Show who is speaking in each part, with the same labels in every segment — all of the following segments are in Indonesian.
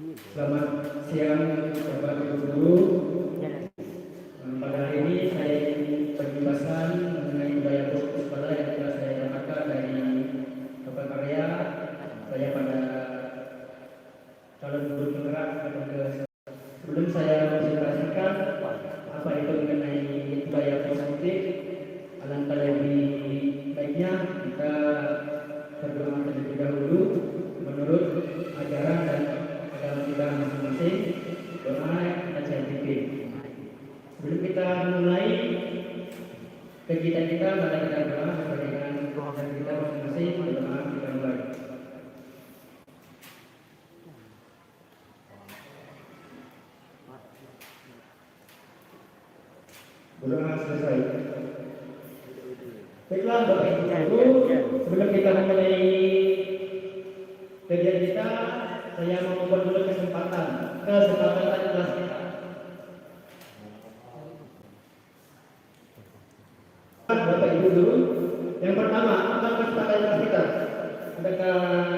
Speaker 1: Selamat siang Bapak Ibu Guru. Pada hari ini saya ingin penjelasan mengenai budaya fokus sekolah yang telah saya dapatkan dari Bapak Karya. Saya pada calon guru penggerak atau sebelum saya menjelaskan apa itu mengenai budaya positif, alangkah lebih baiknya kita berdoa terlebih dahulu menurut ajaran dan agama kita masing-masing. Doa kita saintifik. Sebelum kita mulai kegiatan kita, mari kita berdoa sesuai dengan ajaran kita masing-masing. Berdoa kita mulai. Berdoa selesai. Baiklah Bapak Ibu Guru, sebelum kita memulai kegiatan kita, saya mau membuat dulu kesempatan kelas kita. Bapak Ibu Guru, yang pertama, apa kesepakatan kelas kita? Adakah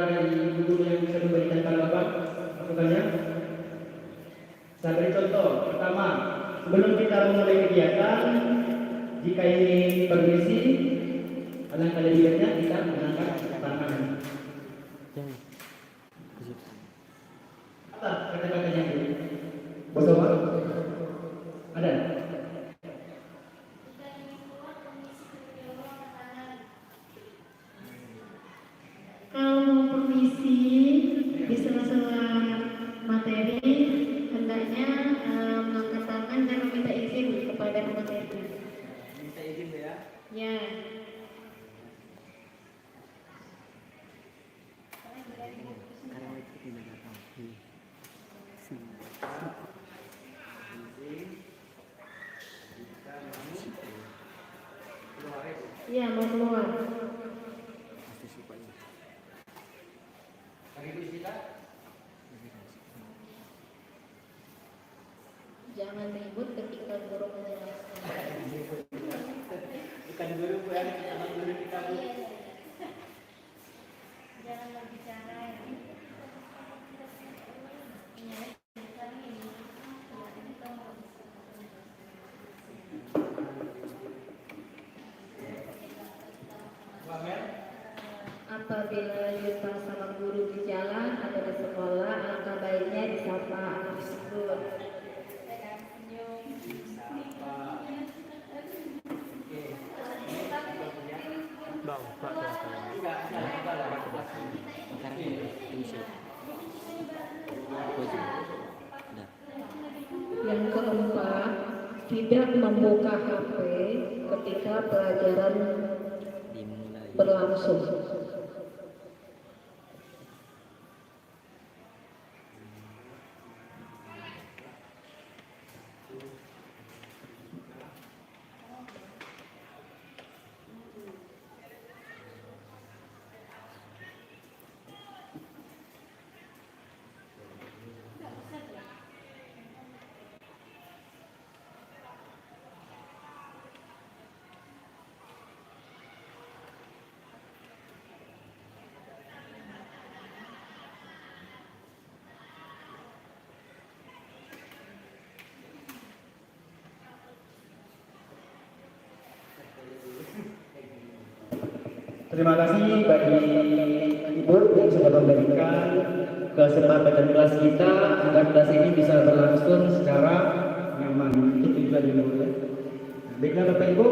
Speaker 1: dari Ibu Guru yang bisa memberikan tanggapan? Lakukannya. Saya beri contoh. Pertama, sebelum kita memulai kegiatan, jika ini permisi, alangkah lebih baiknya kita mengangkat tangan. Apa kata-katanya ini? Bos Omar? Ada?
Speaker 2: Kalau mau permisi di sela-sela materi, hendaknya mengangkat tangan dan meminta izin kepada pemateri.
Speaker 3: Minta izin ya?
Speaker 2: Ya. Iya, mau keluar. Jangan ribut ketika guru menjelaskan.
Speaker 3: Bukan guru Bu, sama guru kita Bu.
Speaker 2: Jangan berbicara. Apabila jumpa sama guru di jalan atau di sekolah, alangkah baiknya disapa, disebut. Yang keempat, tidak membuka HP ketika pelajaran berlangsung.
Speaker 1: Terima kasih bagi Ibu yang sudah memberikan kesempatan kelas kita agar kelas ini bisa berlangsung secara nyaman. Itu juga dulu. Baiklah Bapak Ibu,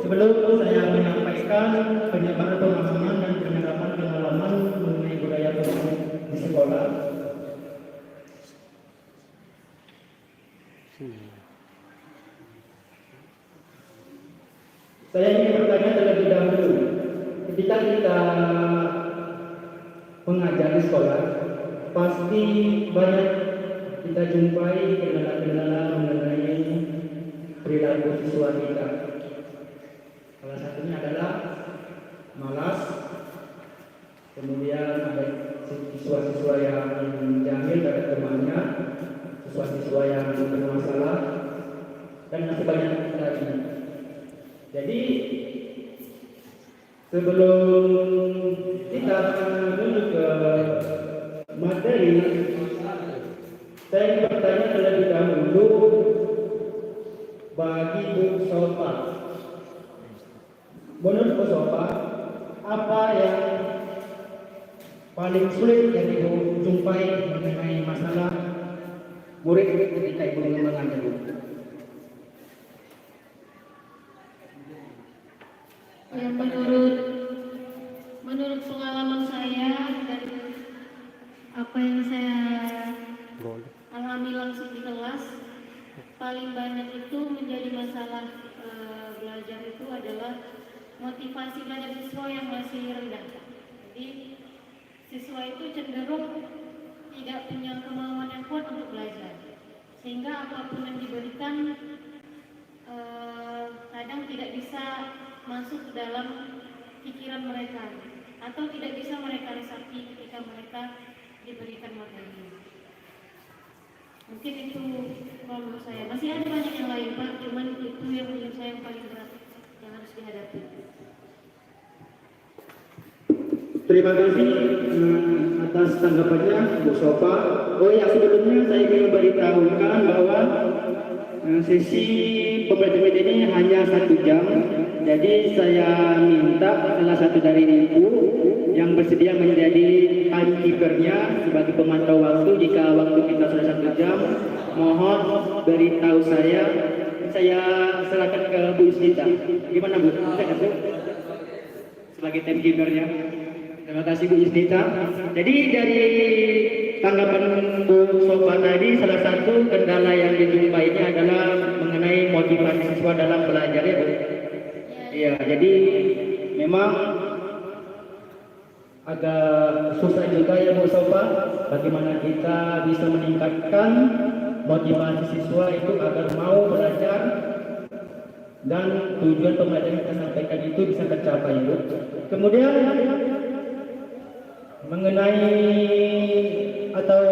Speaker 1: sebelum saya menyampaikan penyebaran pemahaman dan penerapan pengalaman mengenai budaya positif di sekolah, saya ingin bertanya terlebih dahulu. Ketika kita mengajar di sekolah, pasti banyak kita jumpai kendala-kendala mengenai perilaku siswa kita. Salah satunya adalah malas, kemudian ada siswa-siswa yang jahil dari temannya, siswa-siswa yang bermasalah, dan masih banyak lagi. Jadi sebelum kita dulu ke materi, Ibu Sofa. Menurut Bu Sofa, apa yang paling sulit yang Ibu jumpai mengenai masalah murid ketika Ibu mengajar, Bu?
Speaker 2: Ya, menurut pengalaman saya dan apa yang saya alami langsung di kelas, paling banyak itu menjadi masalah belajar itu adalah motivasi belajar siswa yang masih rendah. Jadi siswa itu cenderung tidak punya kemauan yang kuat untuk belajar, sehingga apapun yang diberikan kadang tidak bisa masuk ke dalam pikiran mereka, atau tidak bisa mereka resapi ketika mereka diberikan materi. Mungkin itu kalau menurut saya. Masih ada banyak yang lain, Pak, cuman itu yang menurut saya yang paling berat yang harus dihadapi.
Speaker 1: Terima kasih atas tanggapannya Bu Sofa. Oh ya, sebelumnya saya ingin memberitahukan bahwa sesi pembelajaran ini hanya 1 jam. Jadi saya minta salah satu dari Ibu yang bersedia menjadi timekeeper-nya sebagai pemantau waktu. Jika waktu kita sudah 1 jam, mohon beritahu saya serahkan ke Bu Isnita. Gimana Bu? Bisa nggak, Bu? Sebagai timekeeper-nya. Terima kasih Bu Isnita. Jadi dari tanggapan Bu Sofa tadi, salah satu kendala yang dijumpainya adalah mengenai motivasi siswa dalam belajar, ya Bu? Iya, jadi memang agak susah juga ya Bu Sofa, bagaimana kita bisa meningkatkan motivasi siswa itu agar mau belajar dan tujuan pembelajaran yang kita sampaikan itu bisa tercapai, Bu. Kemudian mengenai atau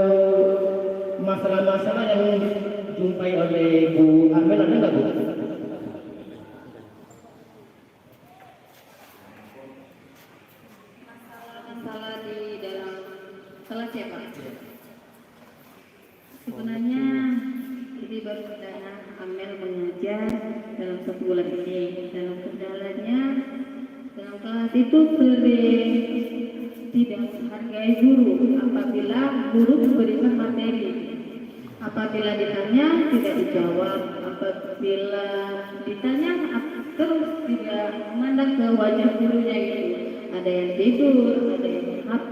Speaker 1: masalah-masalah yang dijumpai oleh Bu Amel, ada nggak Bu?
Speaker 2: Masalah di dalam kelas ya, Pak. Sebenarnya ini baru perdana Amel mengajar dalam 1 bulan ini. Dalam kendalanya dalam kelas itu sering tidak menghargai guru apabila guru memberikan materi. Apabila ditanya tidak dijawab, apabila ditanya terus tidak memandang ke wajah gurunya itu. Ada yang tidur, ada yang main HP.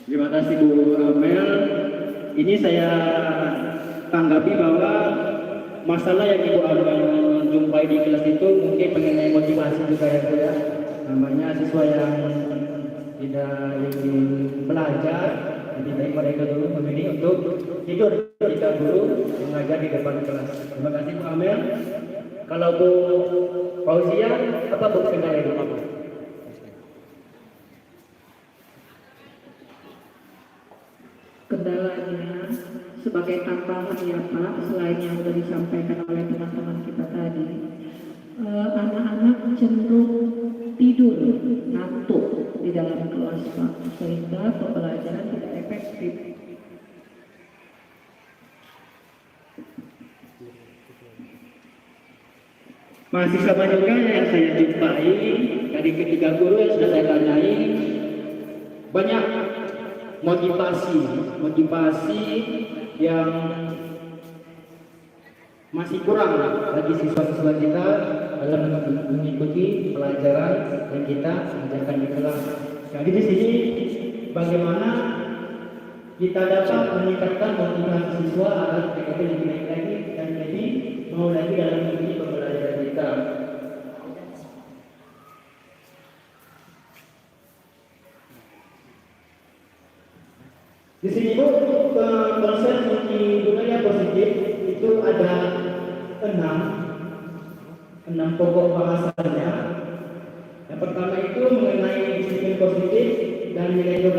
Speaker 1: Terima kasih Bu Amel. Ini saya tanggapi bahwa masalah yang Ibu Amel jumpai di kelas itu mungkin mengenai motivasi juga ya Bu ya. Namanya siswa yang tidak ingin belajar, lebih baik mereka dulu memilih untuk tidur ketika guru mengajar di depan kelas. Terima kasih Bu Amel. Kalau Bu Fauzia, apa Bu kendala Ibu Amel?
Speaker 2: Kendalanya sebagai tambahan ya Pak, selain yang sudah disampaikan oleh teman-teman kita tadi, anak-anak cenderung tidur, ngantuk di dalam kelas Pak, sehingga pembelajaran tidak efektif.
Speaker 1: Masih sama juga yang saya jumpai dari ketiga guru yang sudah saya tanyai, banyak motivasi yang masih kurang bagi siswa-siswa kita dalam mengikuti pelajaran yang kita ajarkan di kelas. Jadi di sini bagaimana kita dapat meningkatkan motivasi siswa agar mereka lebih baik lagi dan lebih mau lagi dalam mengikuti pembelajaran kita. Di sini Bu, konsep mengenai budaya positif itu ada 6 pokok bahasanya. Yang pertama itu mengenai disiplin positif dan nilai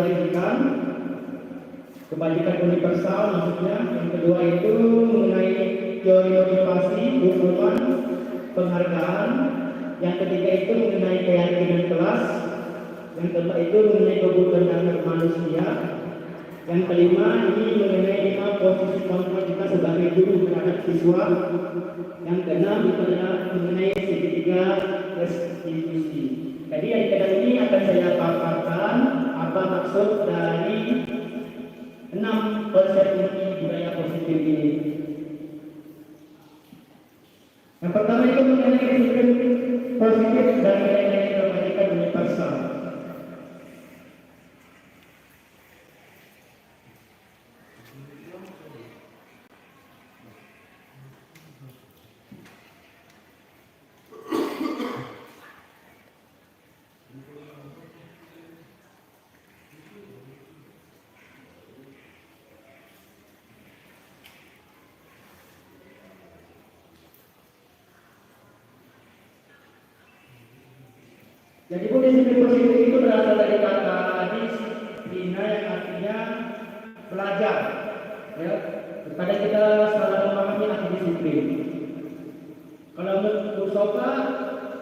Speaker 1: kebajikan universal maksudnya. Yang kedua itu mengenai teori motivasi, hukuman, penghargaan. Yang ketiga itu mengenai keyakinan kelas. Yang keempat itu mengenai kebutuhan manusia. Yang kelima ini mengenai 5 posisi kontrol kita sebagai guru terhadap siswa. Yang keenam itu adalah mengenai segitiga restitusi. Jadi adik-adik ini akan saya paparkan apa maksud dari 6 konsep inti budaya positif ini. Yang pertama itu mengenai disiplin positif dan nilai-nilai kebajikan universal. Jadi disiplin positif itu berasal dari kata disiplina yang artinya belajar. Ya, kadang kita salah memahami arti disiplin. Kalau menurut Soka,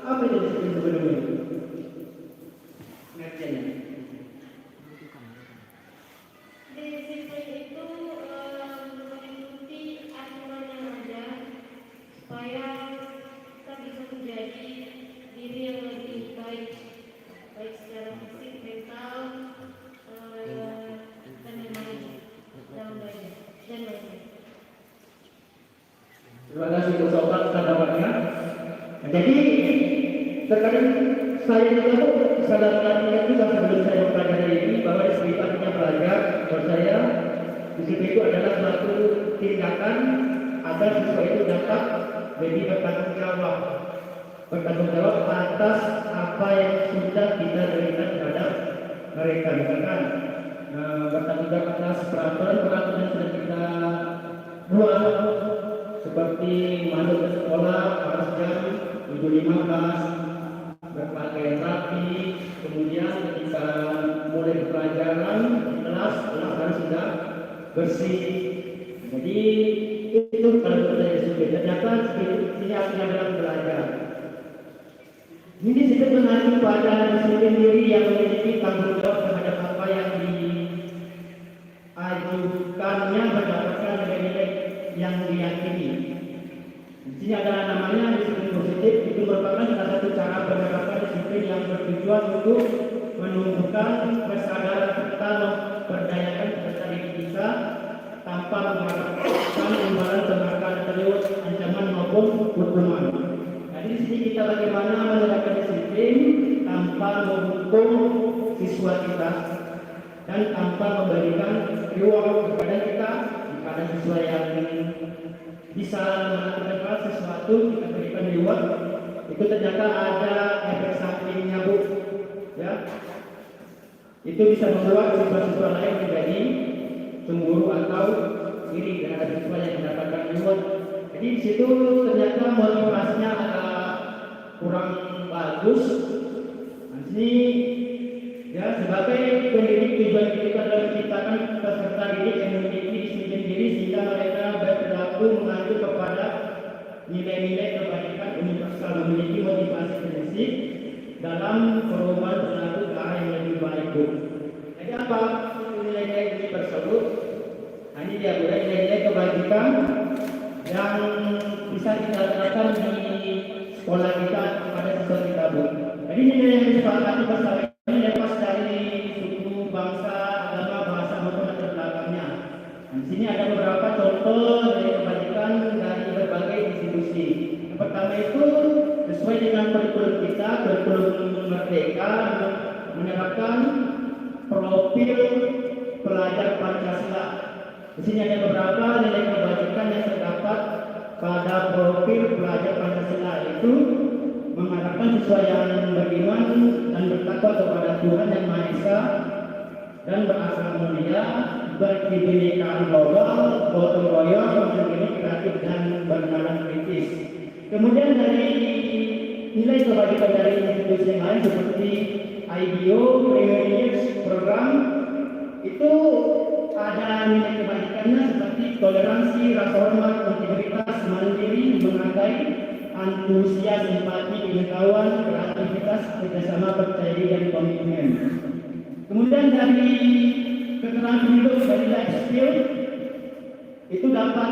Speaker 1: apa itu disiplin sebenarnya? Pengertiannya.
Speaker 2: Disiplin itu mengikuti aturan yang ada supaya kita bisa menjadi diri yang lebih baik secara fisik, mental, dan lain-lain dalam belajar dan lain-lain.
Speaker 1: Terima kasih untuk sobat sahabatnya. Jadi terkadang saya juga sadar juga sebelum saya mempelajari ini bahwa disiplin artinya belajar. Menurut saya disiplin itu adalah suatu tindakan agar siswa itu dapat lebih bertanggung jawab atas apa yang sudah kita berikan terhadap mereka. Misalkan bertanggung jawab atas peraturan yang sudah kita buat, seperti masuk ke sekolah pada jam 7.15, berpakaian rapi, kemudian ketika mulai pelajaran di kelas harus sudah bersih. Jadi itu kalau saya sudah ternyata ini artinya dalam belajar. Ini disitu mengacu pada disiplin diri yang memiliki tanggung jawab terhadap apa yang diajukannya berdasarkan nilai-nilai yang diyakini. Di sini ada namanya disiplin positif. Itu merupakan salah satu cara penerapan disiplin yang bertujuan untuk menumbuhkan kesadaran serta memberdayakan peserta didik kita tanpa mengharapkan imbalan tindakan terlibat ancaman maupun hukuman. Jadi di sini kita bagaimana menerapkan disiplin tanpa menghukum siswa kita dan tanpa memberikan reward kepada kita. Kepada siswa yang bisa melakukan sesuatu kita berikan reward, itu ternyata ada efek sampingnya, Bu. Ya, itu bisa membuat siswa-siswa lain menjadi cemburu atau iri terhadap siswa yang mendapatkan reward. Jadi di situ ternyata motivasinya agak kurang bagus. Nah, ini ya sebagai pendidik tujuan kita adalah menciptakan peserta didik yang memiliki disiplin diri sehingga mereka berperilaku mengacu kepada nilai-nilai kebajikan universal, memiliki motivasi prinsip dalam perubahan perilaku ke arah yang lebih baik. Jadi apa nilai-nilai ini tersebut? Nah, ini dia nilai-nilai kebajikan yang bisa kita terapkan di sekolah kita pada siswa kita, Bu. Jadi nilai yang disepakati bersama ini lepas dari suku, bangsa, agama, bahasa maupun latar belakangnya. Di sini ada beberapa contoh dari kebajikan dari berbagai institusi. Yang pertama itu sesuai dengan kurikulum kita, kurikulum Merdeka, menerapkan profil pelajar Pancasila. Di sini ada beberapa nilai kebajikan yang terdapat pada profil pelajar Pancasila, itu mengharapkan siswa yang beriman dan bertakwa kepada Tuhan Yang Maha Esa dan berakhlak mulia, berkebinekaan global, gotong royong, berpikir kreatif dan bernalar kritis. Kemudian dari nilai kebajikan dari institusi yang lain seperti IDO, Privilege Program, itu ada nilai kebajikannya seperti toleransi, rasa hormat, integritas, mandiri, menghargai, antusias, empati, pengetahuan, kreativitas, kerjasama, percaya diri, dan komitmen. Kemudian dari keterangan hidup dari life skill itu dapat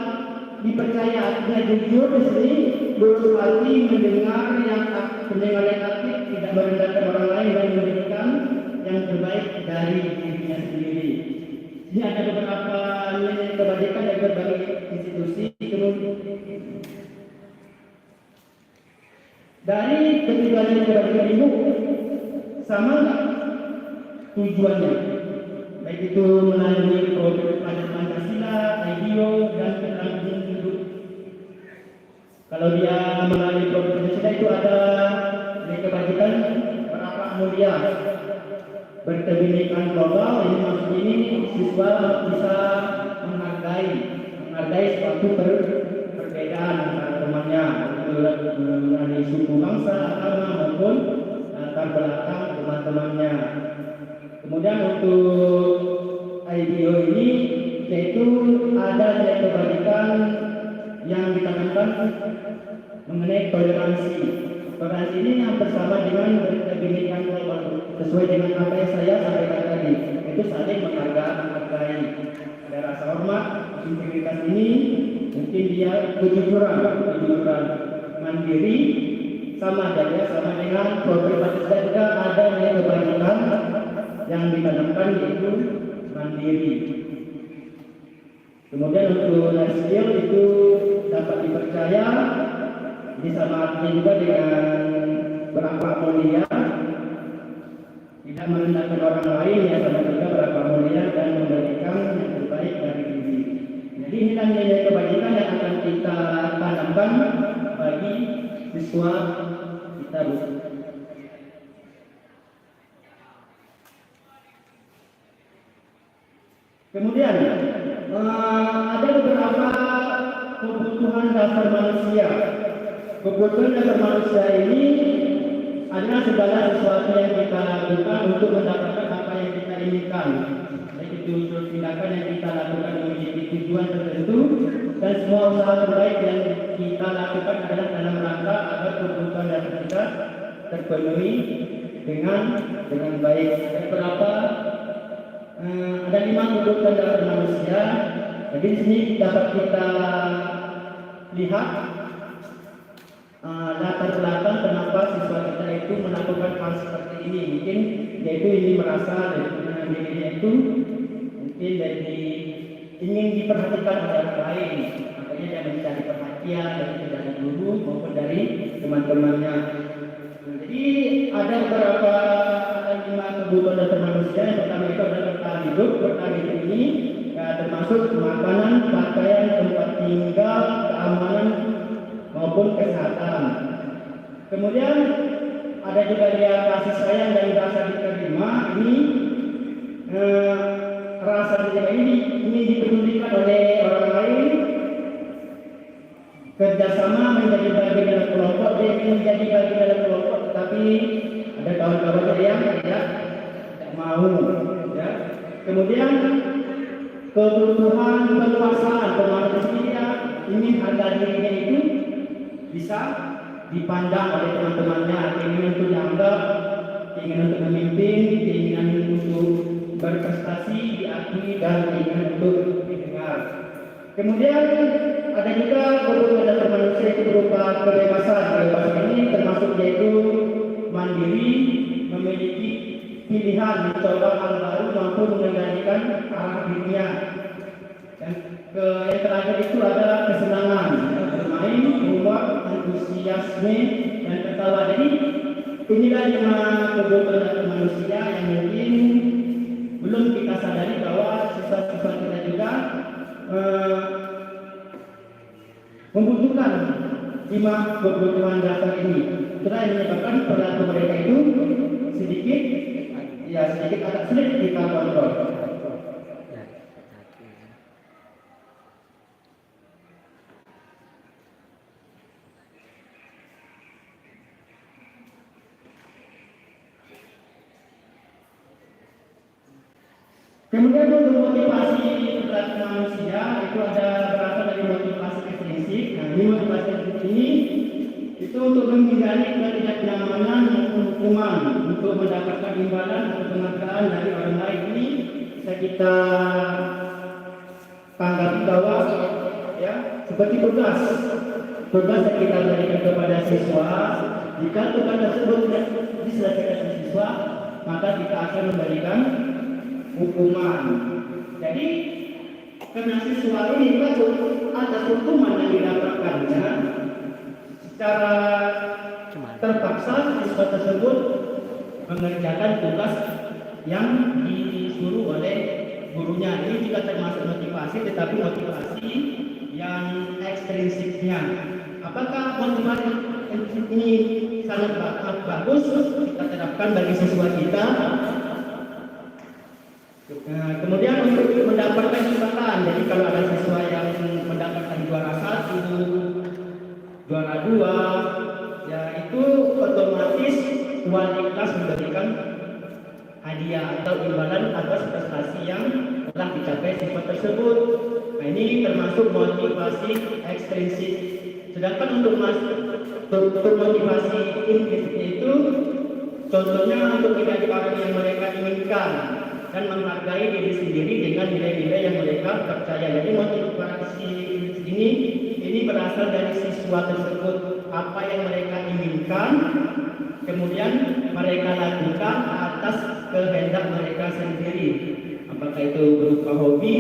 Speaker 1: dipercaya, artinya jujur, sering berhati mendengar yang aktif, tidak merendahkan orang lain dan memberikan yang terbaik dari dirinya sendiri. Ini ada beberapa nilai kebajikan dari berbagai institusi. Dari ketiga nilai kebajikan ibu, sama nggak tujuannya? Baik itu melalui program Pancasila, IDEO, dan keterampilan hidup. Kalau dia melalui program Pancasila itu ada nilai kebajikan berakhlak mulia, berkebinekaan global. Ini maksud ini siswa bisa menghargai suatu perbedaan antara temannya, mengenai suku, bangsa, agama maupun latar belakang teman-temannya. Kemudian untuk IDEO ini yaitu ada nilai kebajikan yang ditekankan mengenai toleransi. Toleransi ini yang bersama dengan berkebinekaan global, sesuai dengan apa yang saya sampaikan tadi, itu saling menghargai, ada rasa hormat, integritas ini, mungkin dia kejujuran, mandiri, sama dengan program Pancasila juga ada nilai kebajikan yang ditanamkan yaitu mandiri. Kemudian untuk life skill itu dapat dipercaya, disamakan juga dengan berakhlak mulia, tidak merendahkan orang lain, ya sama juga berakhlak mulia dan memberikan yang terbaik dari diri. Jadi inilah nilai kebajikan yang akan kita tanamkan bagi siswa kita. Kemudian ada beberapa kebutuhan dasar manusia. Kebutuhan dasar manusia ini adalah segala sesuatu yang kita lakukan untuk mendapatkan apa yang kita inginkan. Baik itu unsur tindakan yang kita lakukan memiliki tujuan tertentu, dan semua usaha terbaik yang kita lakukan adalah dalam rangka agar kebutuhan dasar kita terpenuhi dengan baik. Beberapa ada 5 kebutuhan dasar manusia. Jadi di sini dapat kita lihat latar belakang kenapa siswa kita itu melakukan hal seperti ini. Mungkin yaitu ini merasa dari dirinya itu mungkin ingin diperhatikan oleh orang lain, makanya dia mencari perhatian dari guru maupun dari teman-temannya. Jadi ada beberapa 5 kebutuhan dasar manusia. Yang pertama itu adalah bertahan hidup. Bertahan hidup ini termasuk makanan, pakaian, tempat tinggal, keamanan maupun kesehatan. Kemudian ada juga dia kasih sayang dan rasa diterima. Ini rasa diterima ini dipedulikan oleh orang lain. Kerjasama menjadi bagian dalam kelompok, dia ingin menjadi bagian dalam kelompok, tetapi ada kawan-kawannya yang tidak mau. Ya. Kemudian kebutuhan keluasaan, dia ingin harga dirinya itu bisa dipandang oleh teman-temannya, keinginan untuk dianggap, keinginan untuk memimpin, keinginan untuk berprestasi, diakui, dan keinginan untuk didengar. Kemudian ada juga kebutuhan dasar manusia itu berupa kebebasan. Kebebasan ini termasuk yaitu mandiri, memiliki pilihan, mencoba hal baru maupun mengendalikan arah dirinya. Dan yang terakhir itu ada kesenangan, bermain, rumah, antusiasme, dan ketawa. Jadi inilah 5 kebutuhan dasar manusia yang mungkin belum kita sadari bahwa siswa-siswa kita juga membutuhkan 5 kebutuhan dasar ini. Itulah yang menyebabkan perilaku mereka itu sedikit agak sulit kita kontrol. Kemudian untuk motivasi perilaku manusia itu ada berasal dari motivasi estrinsik. Nah, ini motivasi estrinsik ini itu untuk menghindari ketidaknyamanan maupun hukuman, untuk mendapatkan imbalan atau penghargaan dari orang lain. Ini saya kita tanggapi bahwa ya seperti tugas yang kita berikan kepada siswa, jika tugas tersebut tidak diselesaikan oleh siswa, maka kita akan memberikan hukuman. Jadi karena siswa ini atas hukuman yang didapatkannya secara terpaksa siswa tersebut mengerjakan tugas yang disuruh oleh gurunya. Ini juga termasuk motivasi, tetapi motivasi yang ekstrinsiknya. Apakah motivasi ini sangat bagus kita terapkan bagi siswa kita? Nah, kemudian untuk mendapatkan imbalan, jadi kalau ada siswa yang mendapatkan juara 1, juara 2, ya itu otomatis wali kelas memberikan hadiah atau imbalan atas prestasi yang telah dicapai siswa tersebut. Nah, ini termasuk motivasi ekstrinsik. Sedangkan untuk motivasi implisit itu contohnya untuk menjadi orang yang mereka inginkan dan menghargai diri sendiri dengan nilai-nilai yang mereka percaya. Jadi motivasi ini berasal dari siswa tersebut, apa yang mereka inginkan, kemudian mereka lakukan atas kehendak mereka sendiri. Apakah itu berupa hobi,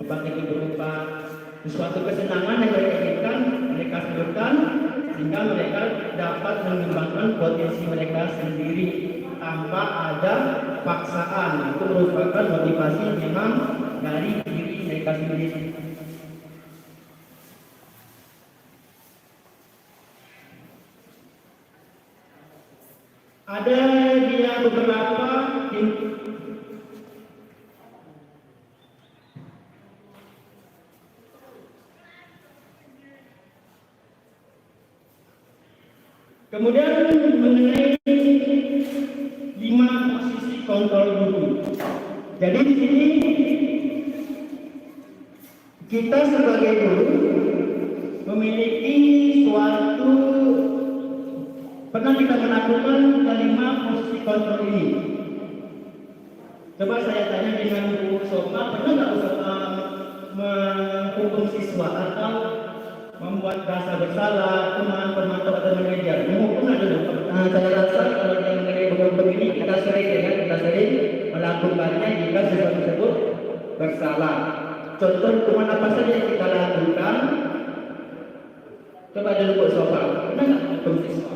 Speaker 1: apakah itu berupa sesuatu kesenangan yang mereka inginkan, mereka salurkan sehingga mereka dapat mengembangkan potensi mereka sendiri tanpa ada paksaan. Itu merupakan motivasi memang dari diri mereka sendiri. Ada dia beberapa kemudian mengenai 5 posisi kontrol guru. Jadi di sini kita sebagai guru memiliki suatu pernah kita melakukan 5 posisi kontrol ini. Coba saya tanya dengan Bu Sofa, pernah nggak Bu Sofa menghukum siswa atau membuat rasa bersalah teman pemantau atau manajer? Menghukum ada dulu. Saya rasa kalau yang mengenai menghukum ini kita sering melakukannya jika siswa tersebut bersalah. Contoh hukuman apa saja yang kita lakukan? Coba dulu Bu Sofa, pernah nggak menghukum siswa?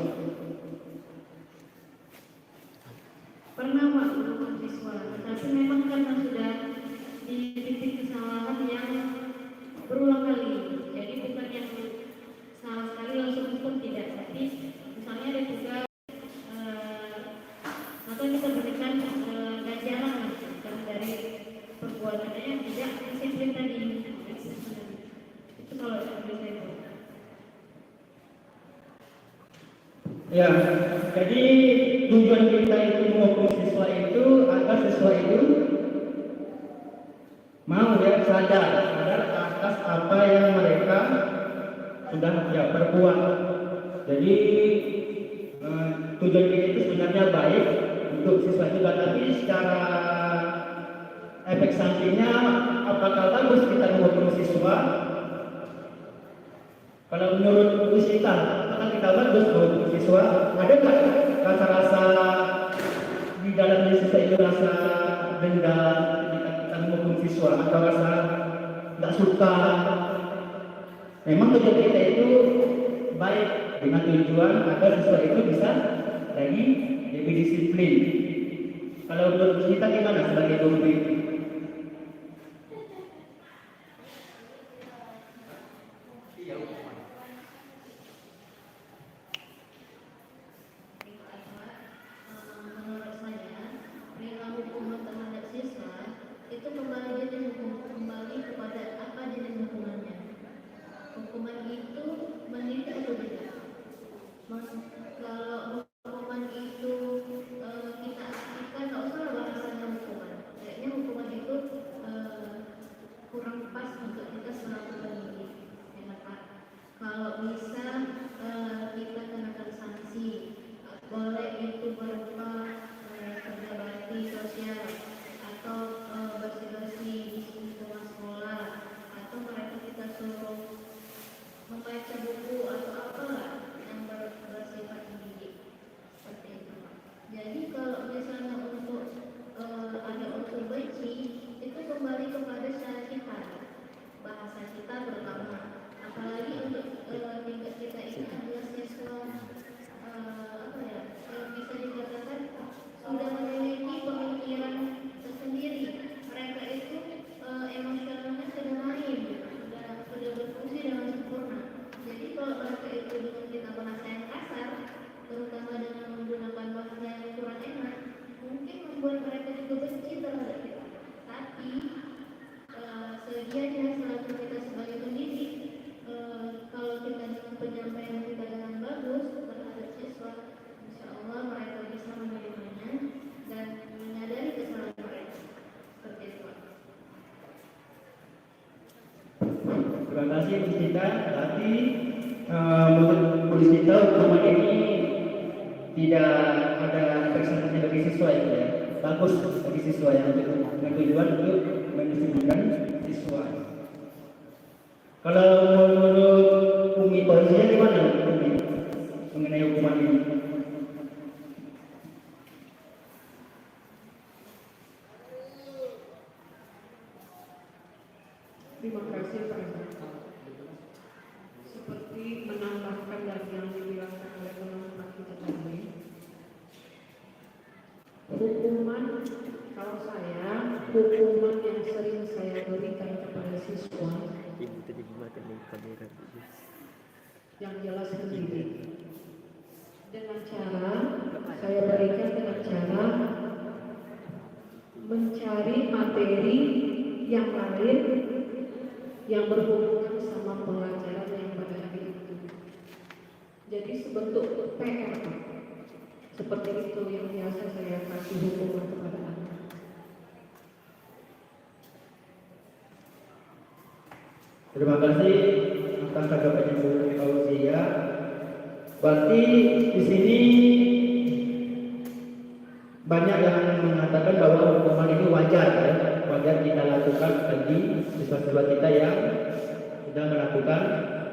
Speaker 2: Pernah Pak menghukum siswa, tapi memang karena sudah di titik kesalahan yang berulang kali. Jadi bukan yang salah sekali langsung hukum, tidak. Tapi misalnya ada tugas atau kita berikan ganjaran karena dari perbuatannya yang tidak disiplin tadi. Itu kalau menurut saya.
Speaker 1: Ya, jadi tujuan kita itu menghukum siswa itu agar siswa itu mau ya sadar atas apa yang mereka sudah perbuat. Jadi tujuan kita itu sebenarnya baik untuk siswa juga, tapi secara efek sampingnya apakah bagus kita menghukum siswa? Kalau menurut kita, apakah kita bagus menghukum siswa? Ada nggak rasa-rasa di dalam diri siswa itu, rasa dendam ketika kita menghukum siswa atau rasa nggak suka? Memang tujuan kita itu baik dengan tujuan agar siswa itu bisa lagi lebih disiplin. Kalau menurut kita gimana sebagai guru itu?
Speaker 2: Menurut saya, perilaku hukuman terhadap siswa itu kembali kepada apa jenis hukumannya. Hukuman itu mendidik atau tidak? Kalau hukuman itu kita nggak usah bahasanya hukuman. Kayaknya hukuman Jadi kalau misalnya untuk ada unsur benci itu kembali kepada cara kita, bahasa kita terutama. Apalagi untuk tingkat kita ini adalah siswa apa ya, bisa dikatakan sudah memiliki pemikiran tersendiri. Mereka itu emosionalnya sudah lain, sudah berfungsi dengan sempurna. Jadi kalau mereka itu dengan kita bahasa yang kasar, terutama dengan menggunakan bahasa yang kurang enak, mungkin membuat mereka juga benci terhadap kita. Tapi segianya selaku kita sebagai pendidik, kalau kita dengan penyampaian kita dengan bagus terhadap siswa, insya Allah mereka bisa menerimanya dan menyadari kesalahan mereka. Seperti itu.
Speaker 1: Terima kasih Bu Sita. Berarti menurut Bu Sita hukuman ini tidak ada efek samping bagi siswa ya, bagus bagi siswa yang dengan tujuan untuk mendisiplinkan siswa. Kalau menurut Umi Fauzia gimana Umi mengenai hukuman ini?
Speaker 4: Terima kasih Pak Eko. Seperti menambahkan dari yang dibilangkan oleh teman-teman kita tadi, hukuman, kalau saya, hukuman yang sering saya berikan kepada siswa yang jelas sendiri, dengan cara saya berikan dengan cara mencari materi yang lain yang berhubungan sama pelajaran yang pada hari itu. Jadi sebentuk PR, seperti itu yang biasa saya kasih hukuman kepada anak.
Speaker 1: Terima kasih atas tanggapan Bu Fauzia. Berarti di sini banyak yang mengatakan bahwa hukuman ini wajar ya, wajar kita lakukan bagi siswa-siswa kita yang sudah melakukan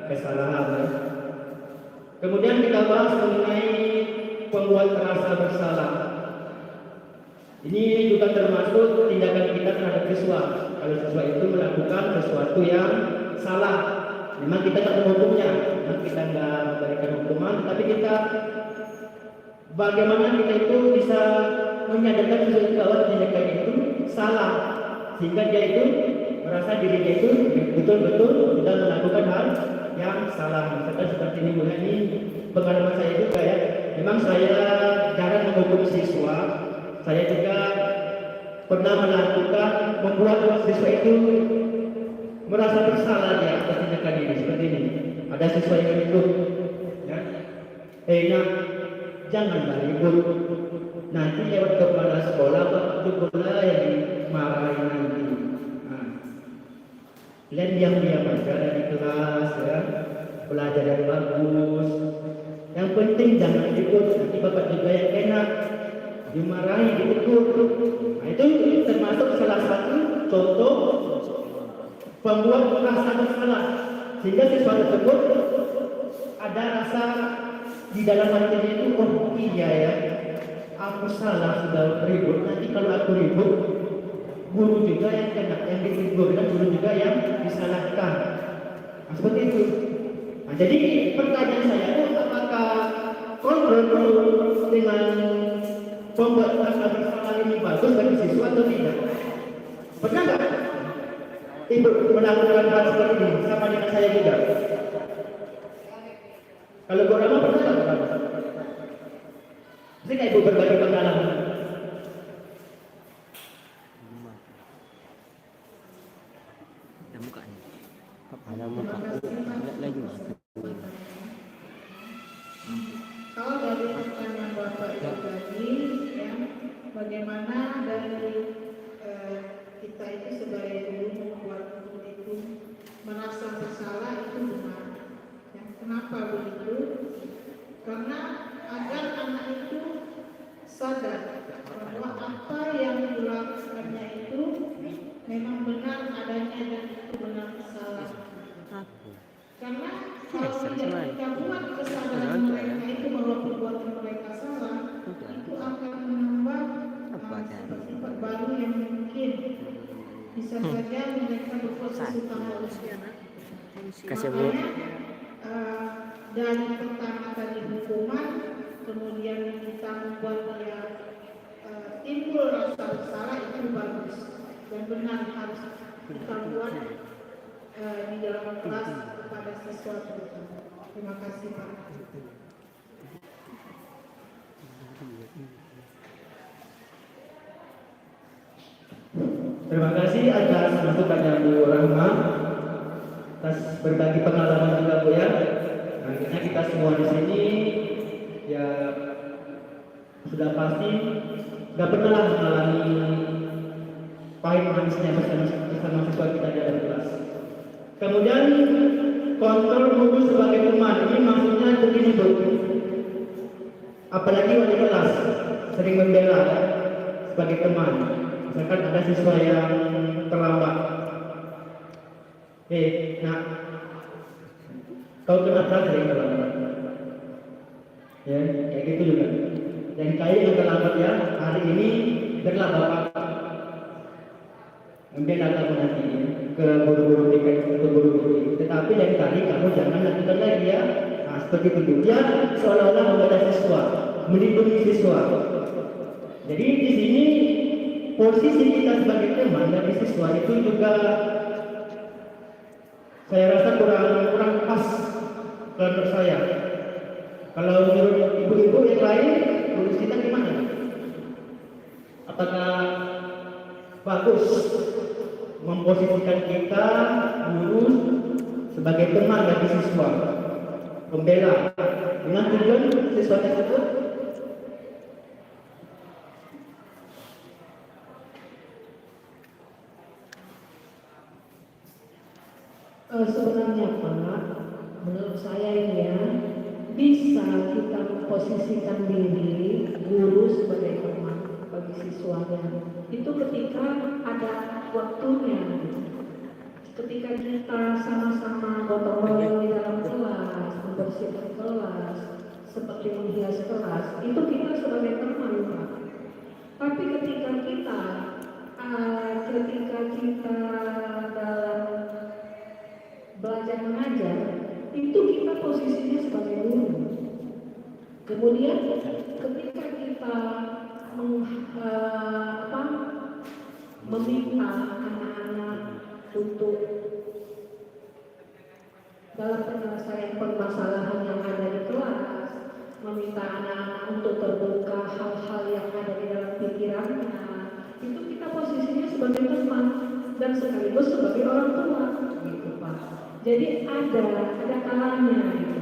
Speaker 1: kesalahan ya. Kemudian kita bahas mengenai pembuat rasa bersalah. Ini juga termasuk tindakan kita terhadap siswa. Kalau siswa itu melakukan sesuatu yang salah, memang kita tak menghukumnya, memang kita nggak memberikan hukuman, tapi kita bagaimana kita itu bisa menyadarkan sesuatu bahwa tindakan itu salah, sehingga dia itu merasa dirinya itu betul-betul sudah melakukan hal yang salah. Misalkan seperti ini Bu, ini pengalaman saya juga ya. Memang saya jarang menghukum siswa, saya juga pernah melakukan membuat siswa itu merasa bersalah dia atas tindakan ini. Seperti ini, ada siswa yang ikut, ya, nak jangan ribut, nanti lewat kepala sekolah waktu pula yang dimarahin nanti. Kalian diam-diam aja di kelas ya, belajar yang bagus. Yang penting jangan ribut, nanti bapak juga yang enak dimarahi, ditegur. Nah, itu termasuk salah satu contoh pembuat rasa bersalah, sehingga siswa tersebut ada rasa di dalam hatinya itu, oh iya ya, aku salah sudah ribut, nanti kalau aku ribut guru juga yang kena, yang ditegur, dan guru juga yang disalahkan. Nah, seperti itu. Nah, jadi pertanyaan saya itu, apakah kontrol dengan pembuat rasa bersalah ini bagus bagi siswa atau tidak? Pernah nggak Ibu melakukan hal seperti ini sama dengan saya juga? Kalau Bu Rama pernah nggak? Bisa Ibu berbagi pengalaman?
Speaker 4: Kalau dari pertanyaan Bapak itu tadi, ya, bagaimana dari kita itu sebagai guru membuat murid itu merasa bersalah itu benar. Ya, kenapa begitu? Karena agar anak itu sadar bahwa apa yang dilakukannya itu memang benar adanya dan itu benar salah. Karena kalau tidak kita buat kesadaran mereka itu bahwa perbuatan mereka salah, itu akan bisa saja mereka berposisi utama.
Speaker 3: Kasih Bu.
Speaker 4: Makanya dari pertama tadi hukuman, kemudian kita membuat dia timbul rasa bersalah, itu bagus dan benar harus kita buat di dalam kelas kepada siswa terutama. Terima kasih Pak.
Speaker 1: Terima kasih atas masukannya Bu Rahma, atas berbagi pengalaman juga Bu ya. Akhirnya kita semua di sini ya sudah pasti nggak pernah mengalami pahit manisnya bersama siswa kita di dalam kelas. Kemudian kontrol guru sebagai teman, ini maksudnya begini Bu. Apalagi wali kelas sering membela sebagai teman. Misalkan ada siswa yang terlambat. Nah, kau kenapa sering terlambat? Ya, kayak gitu juga. Dan kayak yang terlambat ya, hari ini biarlah Bapak membela kamu nanti ke guru-guru ke guru-guru. Tetapi dari tadi kamu jangan lakukan lagi ya. Nah, seperti itu dia seolah-olah membela siswa, melindungi siswa. Jadi di sini posisi kita sebagai teman dari siswa itu juga saya rasa kurang pas menurut saya. Kalau menurut ibu-ibu yang lain, menurut kita gimana? Apakah bagus memposisikan kita guru sebagai teman dari siswa, pembela dengan tujuan siswa tersebut?
Speaker 4: Sebenarnya Pak, menurut saya ini ya, bisa kita memposisikan diri guru sebagai teman bagi siswanya. Itu ketika ada waktunya, ketika kita sama-sama gotong royong di dalam kelas, membersihkan kelas, seperti menghias kelas, itu kita sebagai teman Pak. Tapi ketika kita dalam belajar mengajar, itu kita posisinya sebagai guru. Kemudian ketika kita meminta anak-anak untuk dalam penyelesaian permasalahan yang ada di kelas, meminta anak-anak untuk terbuka hal-hal yang ada di dalam pikirannya, itu kita posisinya sebagai teman dan sekaligus sebagai orang tua, gitu Pak. Jadi ada kalanya gitu.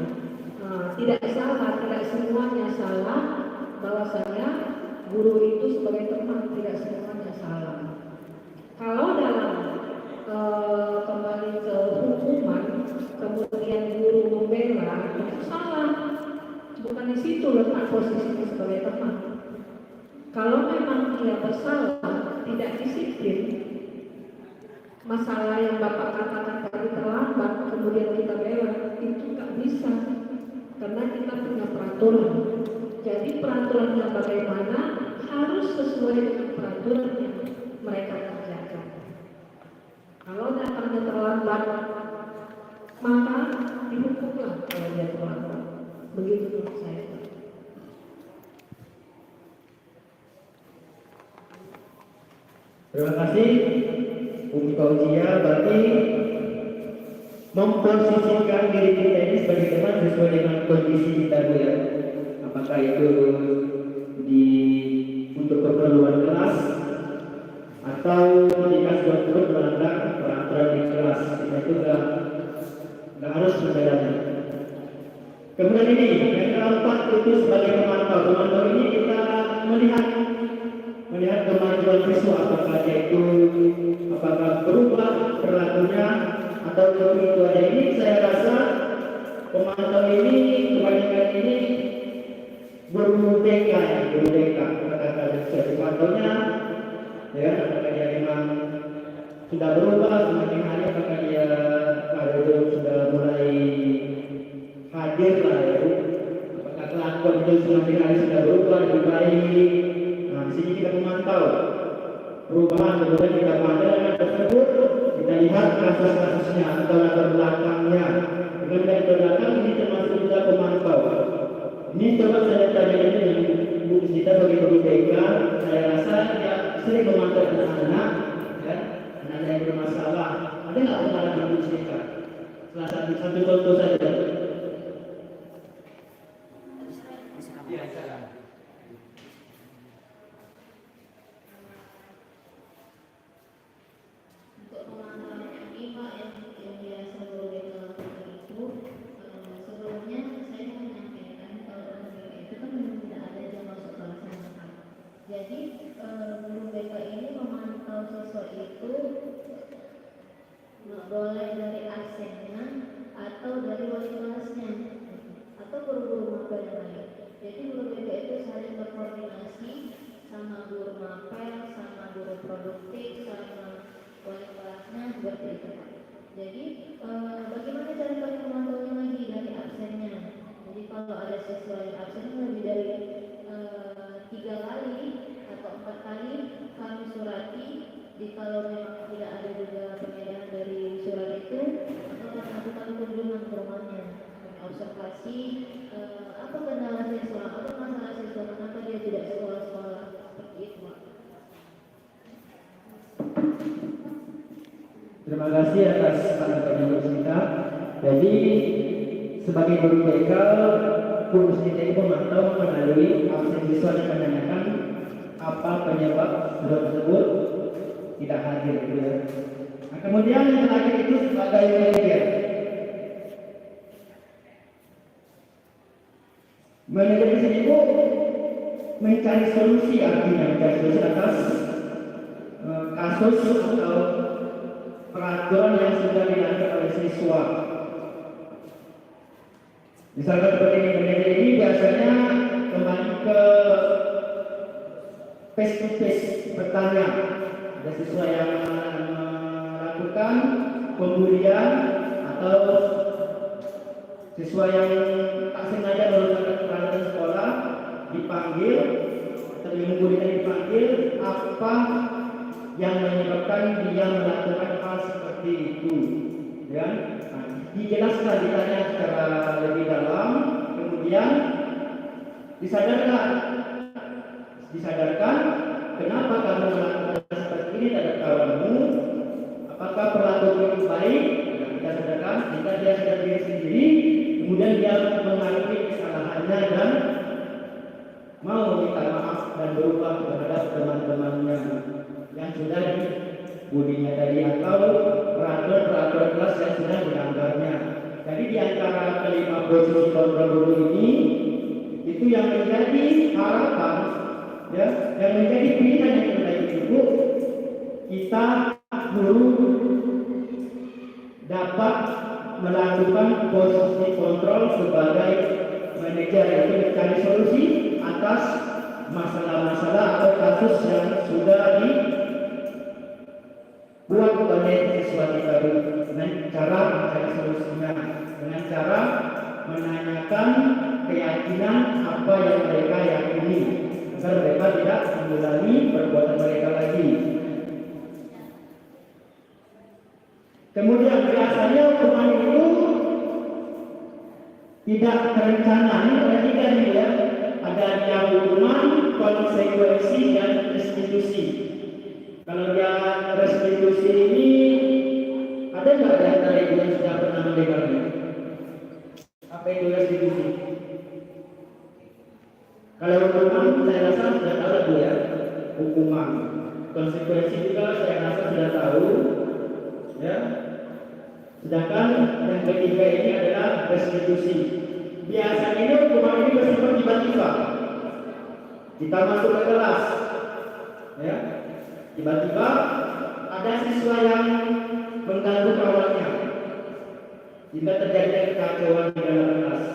Speaker 4: Tidak salah, tidak semuanya salah. Bahwasanya guru itu sebagai teman, tidak semuanya salah. Kalau dalam kembali ke hukuman, kemudian guru membela, itu salah. Bukan di situ letak posisinya sebagai teman. Kalau memang dia bersalah, tidak disiplin, masalah yang Bapak katakan tadi terlambat, kemudian kita bela, itu nggak bisa, karena kita punya peraturan. Jadi peraturannya bagaimana harus sesuai dengan peraturan yang mereka kerjakan. Kalau datangnya terlambat, maka dihukumlah kalau dia terlambat. Begitu menurut saya.
Speaker 1: Terima kasih Bung Fauzia. Berarti memposisikan diri kita ini sebagai teman sesuai dengan kondisi kita Bu ya. Apakah itu untuk keperluan kelas atau jika suatu melanggar peraturan di kelas, kita juga nggak harus membelanya. Kemudian ini yang keempat itu sebagai pemantau. Pemantau ini kita melihat kemajuan siswa, apakah berubah perilakunya atau lebih itu ada. Ini saya rasa pemantau ini kebanyakan ini guru TK ya, guru TK katakan pemantaunya ya, apakah dia memang sudah berubah semakin hari, apakah dia sudah mulai hadir lah ya, apakah kelakuan itu semakin hari sudah berubah lebih baik. Nah, di sini kita memantau perubahan, kemudian kita pandang tersebut, kita lihat kasus-kasusnya atau latar belakangnya. Dengan latar belakang ini termasuk juga pemantau. Ini coba saya tanya ini dengan Bu Sita sebagai guru BK, saya rasa dia sering memantau anak-anak, ya, anak yang bermasalah. Ada nggak pengalaman Bu Sita? Salah satu contoh saja.
Speaker 3: Iya, salah.
Speaker 2: Untuk pemantauan ini Pak yang biasa berbeda lakukan itu sebelumnya saya menyampaikan kalau guru BK itu kan memang tidak ada jam masuk kelas yang tetap. Jadi guru BK ini memantau siswa itu boleh dari absennya atau dari wali kelasnya atau guru-guru mapel yang lain. Jadi guru BK itu saling berkoordinasi sama guru mapel, sama guru produktif, sama wali kelasnya seperti itu. Jadi bagaimana cara kami memantaunya lagi dari absennya? Jadi kalau ada siswa yang absen lebih dari 3 kali atau 4 kali kami surati. Jadi kalau memang tidak ada juga perbedaan dari surat itu, maka kami lakukan kunjungan ke rumahnya, observasi apa kendala siswa, apa masalah siswa, kenapa dia tidak sekolah-sekolah seperti itu, Pak.
Speaker 1: Terima kasih atas tanggapan Bu Sita. Jadi sebagai guru BK, Bu Sita itu memantau melalui absen siswa yang menanyakan apa penyebab siswa tersebut tidak hadir, gitu ya. Nah, kemudian yang terakhir itu sebagai manajer. Manajer di sini Bu mencari solusi, artinya mencari solusi atas kasus atau peraturan yang sudah dilanggar oleh siswa. Misalkan seperti ini, manajer ini biasanya kembali ke face to face, bertanya. Ada siswa yang melakukan pembulian atau siswa yang tak sengaja merusak peralatan sekolah dipanggil atau yang membulikan dipanggil, apa yang menyebabkan dia melakukan hal seperti itu, ya. Nah, dijelaskan, ditanya secara lebih dalam, kemudian disadarkan kenapa kamu melakukan seperti ini terhadap kawanmu, apakah perlakuan itu baik. Nah, kita sadarkan, jika dia sadar diri sendiri, kemudian dia mengakui kesalahannya dan mau meminta maaf dan berubah terhadap teman-temannya yang sudah dibulinya tadi atau peraturan kelas yang sudah dilanggarnya. Jadi di antara kelima posisi kontrol guru ini, itu yang menjadi harapan, ya, yang menjadi pilihan yang terbaik itu, kita guru dapat melakukan posisi kontrol sebagai manajer, yaitu mencari solusi atas masalah-masalah atau kasus yang sudah dibuat oleh siswa kita dengan cara mencari solusinya, dengan cara menanyakan keyakinan apa yang mereka yakini agar mereka tidak mengulangi perbuatan mereka lagi. Kemudian biasanya hukuman itu tidak terencana. Ini ada 3 nih, ya. Ada yang hukuman, konsekuensi, dan restitusi. Kalau dia restitusi ini, ada nggak di antara ibu yang sudah pernah mendengarnya? Apa itu restitusi? Kalau hukuman, saya rasa sudah tahu, ya, hukuman. Konsekuensi juga saya rasa sudah tahu, ya. Sedangkan yang ketiga ini adalah restitusi. Biasanya ini hukuman ini bersifat tiba-tiba. Kita masuk ke kelas, ya, tiba-tiba ada siswa yang mengganggu kawannya. Jika terjadi kekacauan di dalam kelas,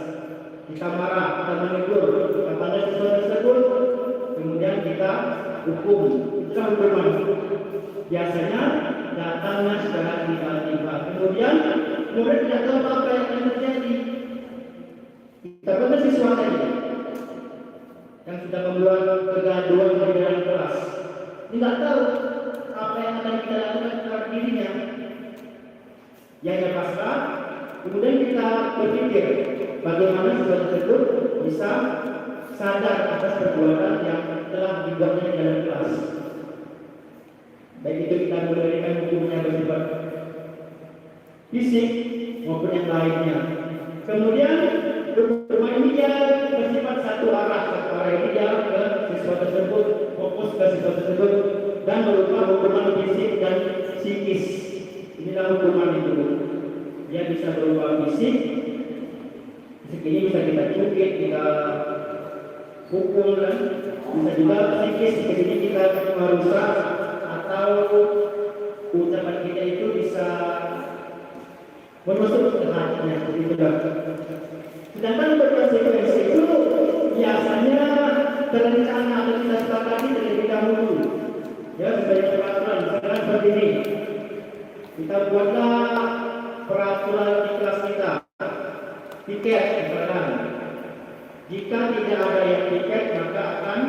Speaker 1: kita marah, kita menegur, kita panggil siswa tersebut, kemudian kita hukum. Itulah hukuman. Biasanya datangnya secara tiba-tiba. Kemudian murid tidak tahu apa yang akan terjadi. Kita panggil siswa tadi yang sudah membuat kegaduhan di dalam kelas. Tidak tahu apa yang akan kita lakukan terhadap dirinya. Yang pasrah, kemudian kita berpikir bagaimana siswa tersebut bisa sadar atas perbuatan yang telah dibuatnya di dalam kelas. Baik itu kita memberikan hukumnya bersifat fisik maupun yang lainnya. Kemudian bermain ini dia bersifat satu arah ini dia ke siswa tersebut, fokus ke siswa tersebut dan berupa hukuman fisik dan psikis. Inilah hukuman itu. Dia bisa berupa fisik ini bisa kita cubit, kita pukul, dan bisa juga psikis. Ini kita merusak atau ucapan kita itu bisa menusuk ke hatinya, seperti itu. Sedangkan untuk konsekuensi itu biasanya terencana atau kita sepakati terlebih dahulu. Ya, sebagai peraturan, misalkan seperti ini. Kita buatlah peraturan di kelas kita. Tiket, misalkan. Jika tidak ada yang tiket, maka akan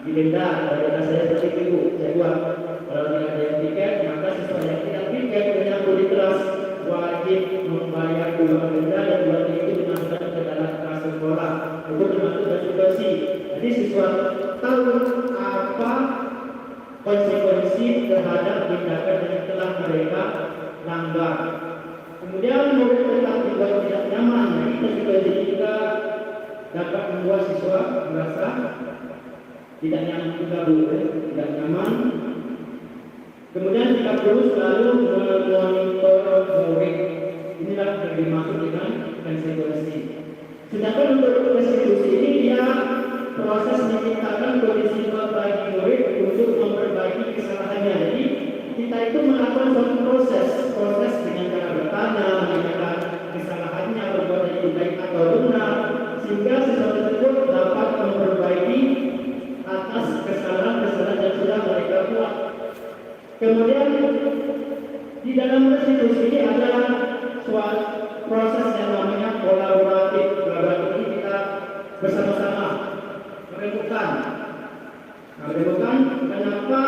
Speaker 1: didenda. Denda saya seperti itu, saya buat. Kalau tidak ada yang tiket, maka siswa yang tidak tiket menyambut di kelas wajib membayar uang denda dan uang itu dimasukkan ke dalam kas sekolah. Itu termasuk konsekuensi. Jadi siswa tahu apa konsekuensi terhadap tindakan yang telah mereka langgar. Kemudian murid tetap dibuat tidak nyaman. Jadi konsekuensi juga dapat membuat siswa merasa tidak nyaman juga, tidak nyaman. Kemudian kita perlu selalu memonitor murid. Inilah yang dimaksud dengan konsekuensi. Sedangkan untuk restitusi ini dia proses menciptakan kondisi bagi murid untuk memperbaiki kesalahannya. Jadi kita itu melakukan suatu proses dengan cara bertanya, menanyakan kesalahannya, perbuatan itu baik atau benar, sehingga siswa tersebut dapat memperbaiki atas kesalahan-kesalahan yang sudah mereka buat. Kemudian di dalam restitusi ini ada suatu proses yang namanya kolaboratif. Kolaboratif ini kita bersama-sama merenungkan kenapa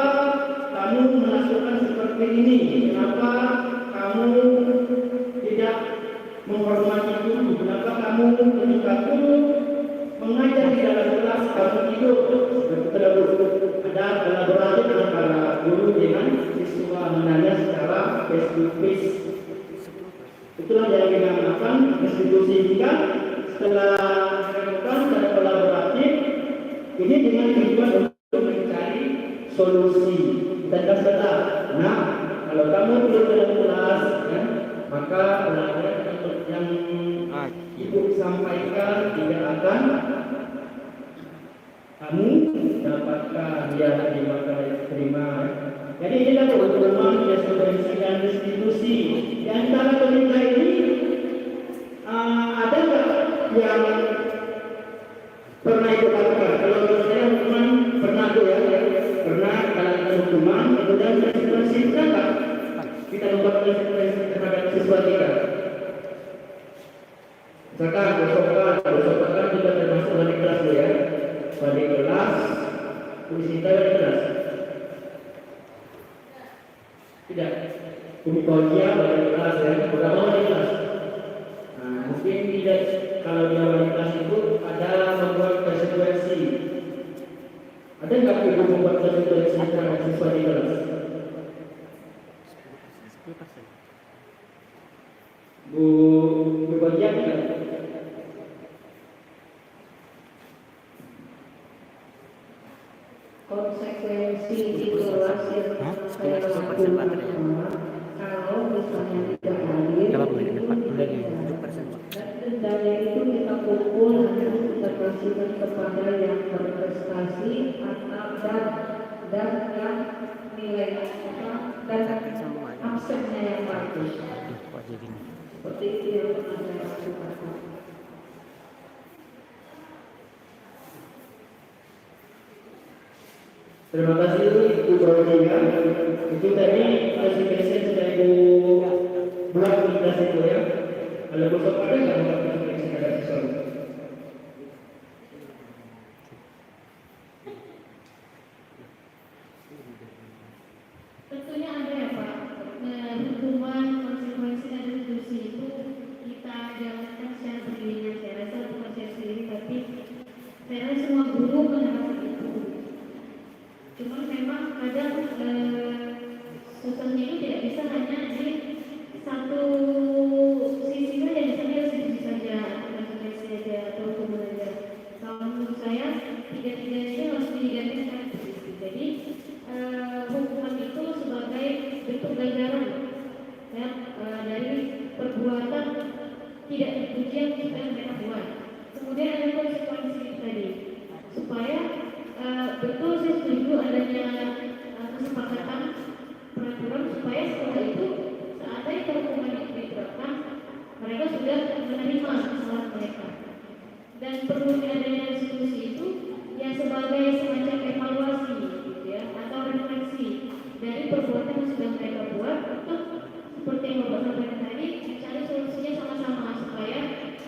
Speaker 1: kamu melakukan seperti ini, kenapa kamu tidak menghormati guru, kenapa kamu ketika guru mengajar di dalam kelas kamu tidur. Ada kolaboratif antara guru dengan siswa, menanya secara face to face. Itulah yang dinamakan restitusi. Jika setelah dilakukan secara kolaboratif ini dengan tujuan untuk mencari solusi dan kesedah. Nah, kalau kamu tidur dalam kelas, ya, maka pelajaran yang ibu sampaikan tidak akan kamu dapatkan, ya, terima. Jadi inilah keutamaan restitusi dan restitusi. Di antara pemerintah ini ada nggak yang pernah ikut lakukan? Kalau saya hukuman pernah tuh ya, pernah melakukan hukuman, kemudian restitusi berapa? Kita membuat restitusi terhadap siswa kita. Misalkan besokan juga termasuk wali kelas ya. Wali kelas, polisi wali kelas. Tidak, kumikolia wali kelas ya, berapa wali kelas? Nah, mungkin tidak, kalau dia wali kelas itu ada membuat konsekuensi. Ada nggak ibu membuat konsekuensi terhadap siswa di kelas? Bu bagian kan?
Speaker 2: Konsekuensi di kelas yang saya lakukan kalau misalnya tidak hadir dan dendanya itu kita kumpul nanti kita kasihkan kepada yang berprestasi atau dan yang nilai dan absennya yang bagus. Seperti itu yang pernah saya lakukan.
Speaker 1: Terima kasih Ibu Brodinga. Itu tadi konsekuensi sudah Ibu buat di kelas itu ya. Kalau besok ada nggak buat konsekuensi terhadap siswa?
Speaker 2: bentuk ganjaran ya, dari perbuatan tidak terpuji yang kita mereka buat. Kemudian ada konsekuensi tadi supaya betul saya setuju adanya kesepakatan peraturan supaya setelah itu saat ada hukuman itu diterapkan mereka sudah menerima kesalahan mereka. Dan perlu adanya diskusi itu yang sebagai semacam evaluasi gitu ya, atau refleksi dari perbuatan yang sudah mereka buat untuk seperti yang Bapak sampaikan tadi mencari solusinya sama-sama supaya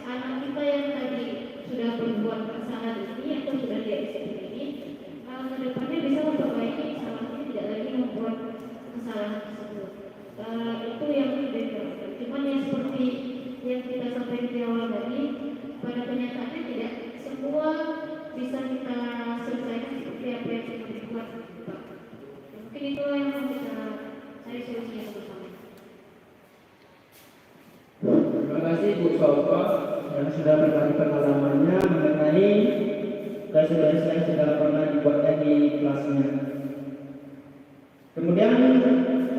Speaker 2: anak kita yang tadi sudah berbuat kesalahan ini atau sudah dieksekusi ini ke depannya bisa memperbaiki kesalahan ini, tidak lagi membuat kesalahan tersebut. Itu yang diharapkan. Cuman yang seperti yang kita sampaikan di awal tadi, pada kenyataannya tidak semua bisa kita selesaikan seperti apa yang sudah dibuat. Mungkin itu yang mau kita cari solusinya bersama.
Speaker 1: Terima kasih Bu Soko yang sudah berbagi pengalamannya mengenai kasus-kasus yang sudah pernah dibuatnya di kelasnya. Kemudian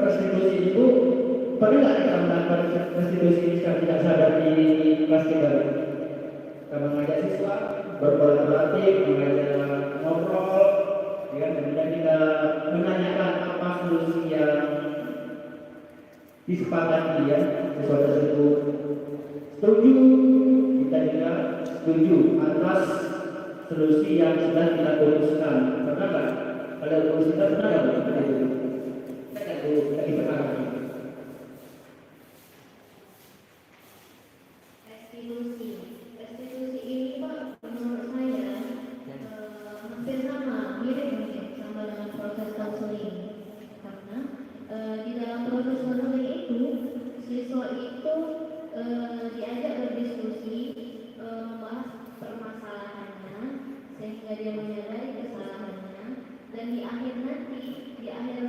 Speaker 1: restitusi itu pernah nggak kita melakukan restitusi secara tidak sadar di kelas kita? Kita mengajak siswa berkolaboratif, mengajak ngobrol, ya, kemudian kita menanyakan apa solusi yang disepakati ya, siswa tersebut setuju, kita juga setuju atas solusi yang sudah kita putuskan. Pernah nggak? Kalau putuskan pernah nggak seperti itu? Kita sepakati.
Speaker 2: Restitusi ini Pak menurut saya hampir sama, mirip mungkin sama dengan proses konseling, karena di dalam proses konseling itu siswa itu diajak berdiskusi, membahas permasalahannya sehingga dia menyadari kesalahannya, dan di akhir nanti di akhir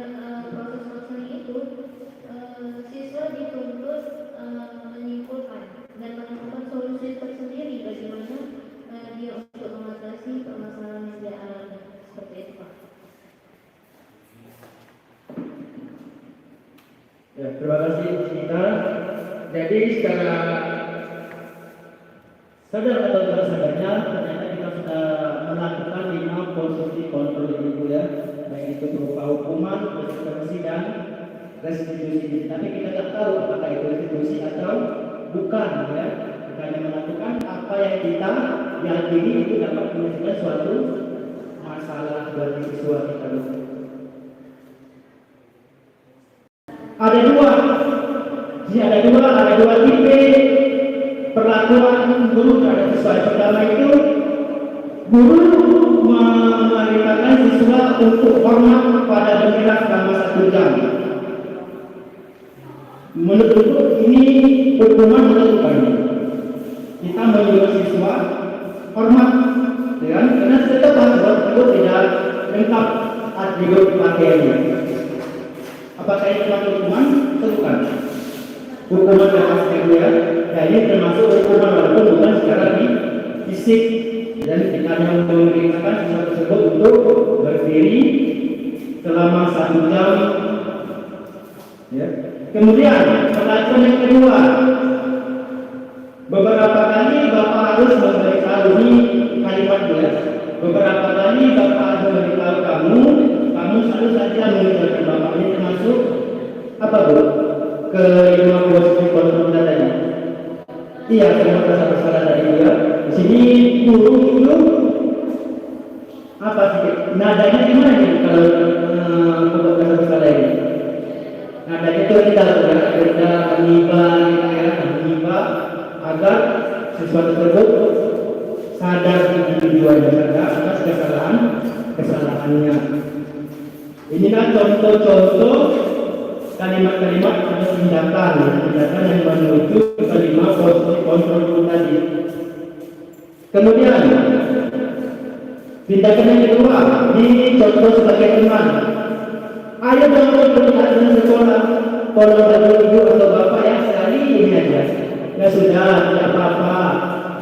Speaker 2: proses konseling itu siswa dituntut menyimpulkan dan menemukan solusi tersendiri bagaimana dia untuk mengatasi permasalahan yang dia alami. Seperti itu Pak.
Speaker 1: Ya, terima kasih Sita. Jadi secara sadar atau tidak sadarnya ternyata kita sudah melakukan 5 konstruksi kontrol itu ya, baik itu berupa hukuman, konsekuensi dan restitusi. Tapi kita tidak tahu apakah itu restitusi atau bukan ya. Kita hanya melakukan apa yang kita yakini itu dapat menyelesaikan suatu masalah bagi siswa kita. Ada dua tipe perlakuan guru terhadap siswa. Pertama itu guru memerintahkan siswa untuk hormat pada bendera selama 1 jam. Menurut ini hukuman atau bukan? Kita menyuruh siswa hormat, ya, karena setiap pasal itu tidak lengkap atribut pakaiannya. Apakah itu termasuk hukuman atau bukan? Hukuman atas dia, dan ini termasuk hukuman walaupun bukan secara fisik. Dan kita hanya memerintahkan siswa tersebut untuk berdiri selama 1 jam. Ya. Kemudian perlakuan yang kedua, beberapa kali Bapak harus memberitahu, ini kalimat dia. Beberapa kali Bapak harus memberitahu kamu selalu saja mengerjakan Bapak. Ini termasuk apa Bu? Kelima posisi kontrol tadi. Iya, terima kasih bersalah tadi ya. Di sini guru itu apa sih? Nadanya gimana nih kalau untuk kasar bersalah ini? Nadanya itu kita menimba agar siswa tersebut sadar individualnya, sadar atas kesalahannya. Inilah contoh-contoh kalimat-kalimat atau tindakan yang menuju ke 5 posisi kontrol tadi. Kemudian tindakan yang kedua, ini contoh sebagai teman. Ayo contoh perhatian sekolah. Kalau ada ibu atau bapak yang sekali ini aja, ya sudah, tidak apa-apa.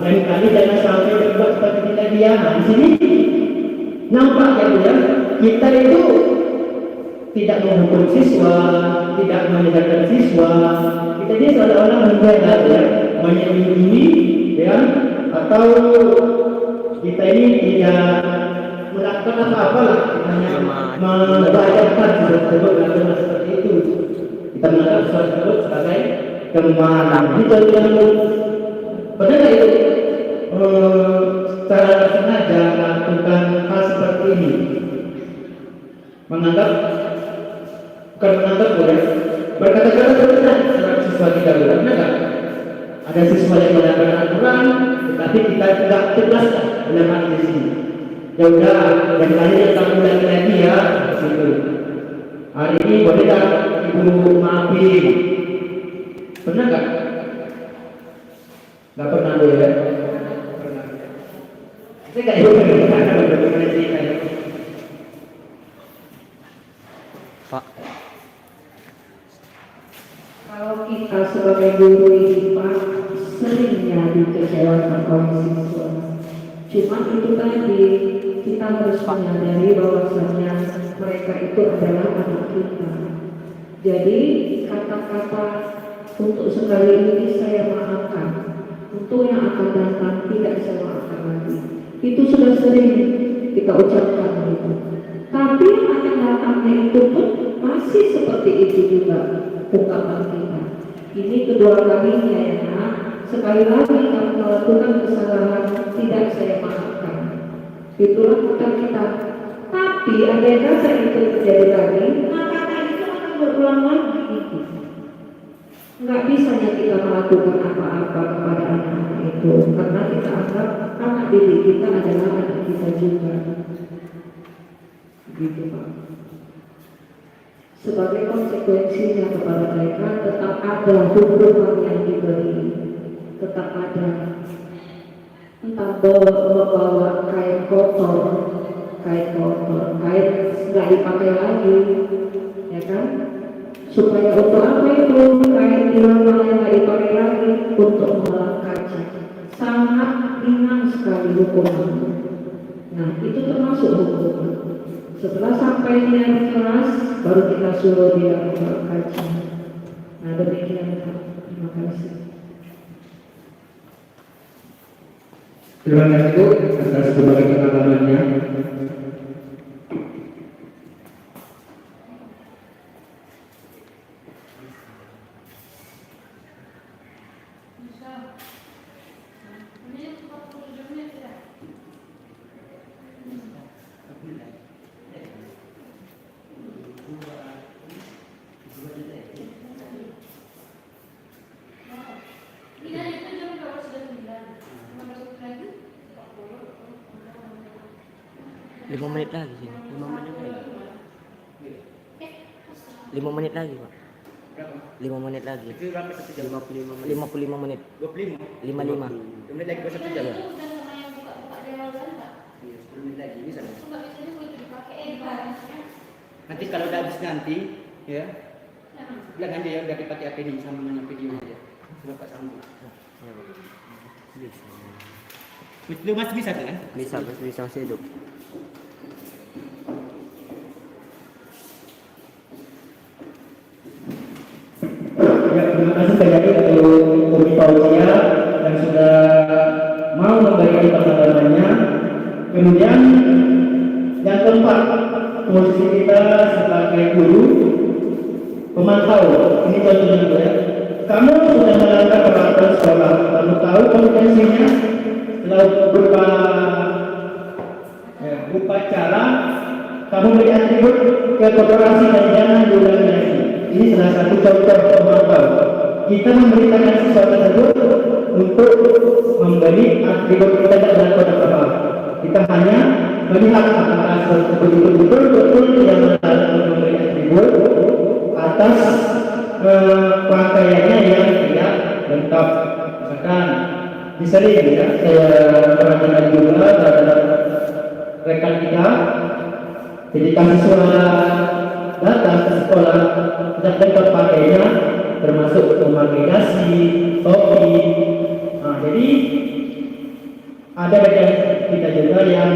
Speaker 1: Dan kali jangan sampai berbuat seperti kita dia. Nah, di sini nampak ya Bu ya, kita itu tidak menghukum siswa, tidak menegakkan siswa. Kita ini seolah-olah menjaga ya, menyembunyi ya, atau kita ini tidak melakukan apa-apa lah, hanya membayarkan tersebut seperti itu. Kita menganggap sesuatu tersebut sebagai kemahalan. Ini contoh yang benar nggak itu? Secara sengaja melakukan hal seperti ini, menganggap bukan menganggap boleh berkata-kata benar terhadap siswa kita, benar nggak? Ada siswa yang melakukan aturan, tetapi kita tidak tegas dalam hal di sini. Ya udah, dari tadi yang kamu lagi ya, situ. Hari ini boleh tak ibu maafin? Pernah nggak? Nggak pernah boleh kan? Pernah. Saya nggak ibu bagaimana ceritanya.
Speaker 3: Pak.
Speaker 5: Kalau kita sebagai guru ini Pak, seringnya dikecewakan oleh siswa. Cuma itu tadi, kita harus menyadari bahwasanya mereka itu adalah anak kita. Jadi kata-kata untuk sekali ini saya maafkan, untuk yang akan datang tidak saya maafkan lagi. Itu sudah sering kita ucapkan itu. Tapi yang akan datangnya itu pun masih seperti itu juga ungkapan kita. Ini kedua kalinya ya nak. Sekali lagi kamu melakukan kesalahan, tidak saya maafkan. Itulah kata kita. Tapi ada yang dasar itu terjadi lagi, maka kata itu akan berulang lagi. Nggak bisanya kita melakukan apa-apa kepada anak-anak itu, karena kita anggap anak didik kita adalah anak kita juga. Gitu Pak. Sebagai konsekuensinya kepada mereka tetap ada hukuman yang diberi, tetap ada. Entah membawa kain kotor nggak dipakai lagi, ya kan? Supaya untuk apa itu kain dilama yang nggak dipakai lagi? Untuk mengolah kaca. Sangat ringan sekali hukuman. Nah itu termasuk hukuman. Setelah sampai dia di kelas, baru kita suruh dia mengolah kaca. Nah demikian Pak. Terima kasih.
Speaker 1: Terima kasih Bu atas berbagai pengalamannya.
Speaker 3: Lima menit lagi sini. 5 menit lagi Pak. 5 menit lagi.
Speaker 1: Itu berapa satu jam?
Speaker 3: 55 menit.
Speaker 1: 25.
Speaker 3: 55.
Speaker 1: 2 menit lagi buat 1 jam.
Speaker 3: Iya.
Speaker 1: Iya, 10 menit lagi bisa. Nanti kalau udah habis nanti, ya, bilang aja ya udah dipakai APD sama dengan video aja. Sudah Pak sambung. Itu masih bisa kan?
Speaker 3: Bisa masih hidup.
Speaker 1: Ya, terima kasih sekali untuk Umi Fauzia yang sudah mau memberikan pengalamannya. Kemudian yang keempat, posisi kita sebagai guru pemantau. Ini contohnya juga ya. Kamu sudah melanggar peraturan sekolah, kamu tahu konsekuensinya setelah berupa cara kamu beri atribut ke korporasi dan jangan diulangi lagi. Ini salah satu contoh pemantau. Kita memberitakan sesuatu tersebut untuk memberi atribut kita tidak melakukan apa-apa. Kita hanya melihat apakah sesuatu itu betul yang memberi atribut atas pakaiannya yang tidak lengkap. Misalkan disering ya, saya perhatikan juga terhadap rekan kita ketika siswa datang ke sekolah tidak lengkap pakainya, termasuk memakai dasi, topi. Nah, jadi ada rekan kita juga yang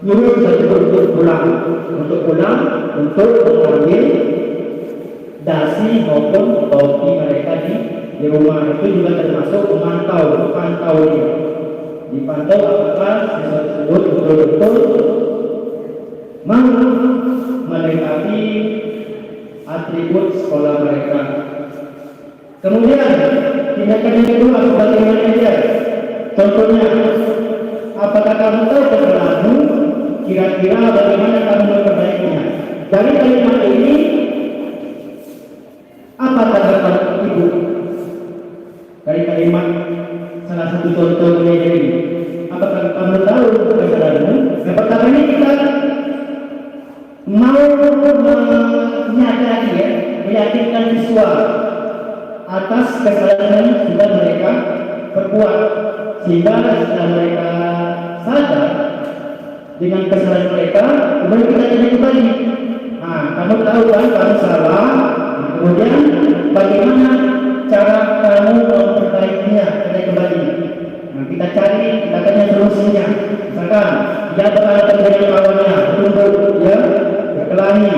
Speaker 1: nyuruh tersebut untuk pulang. untuk pulang untuk mengambil dasi maupun topi mereka di rumah. Itu juga termasuk pantau dia. Dipantau apakah siswa tersebut betul-betul mau melengkapi atribut sekolah mereka. Kemudian tindakan yang kedua sebagaimana dia. Contohnya, apakah kamu tahu kesalahanmu? Kira-kira bagaimana kamu memperbaikinya? Dari kalimat ini, apa tanggapan ibu? Dari kalimat salah satu contoh menjadi ini, apakah kamu tahu kesalahanmu? Yang pertama ini kita mau menyadari ya, meyakinkan siswa atas kesalahan yang sudah mereka perbuat, sehingga setelah mereka sadar dengan kesalahan mereka, kemudian kita tanya kembali, kamu tahu kan kamu salah, kemudian bagaimana cara kamu memperbaikinya, tanya kembali. Kita cari, kita tanya solusinya. Misalkan dia berkata dengan kawannya, bertumbuk, ya, berkelahi,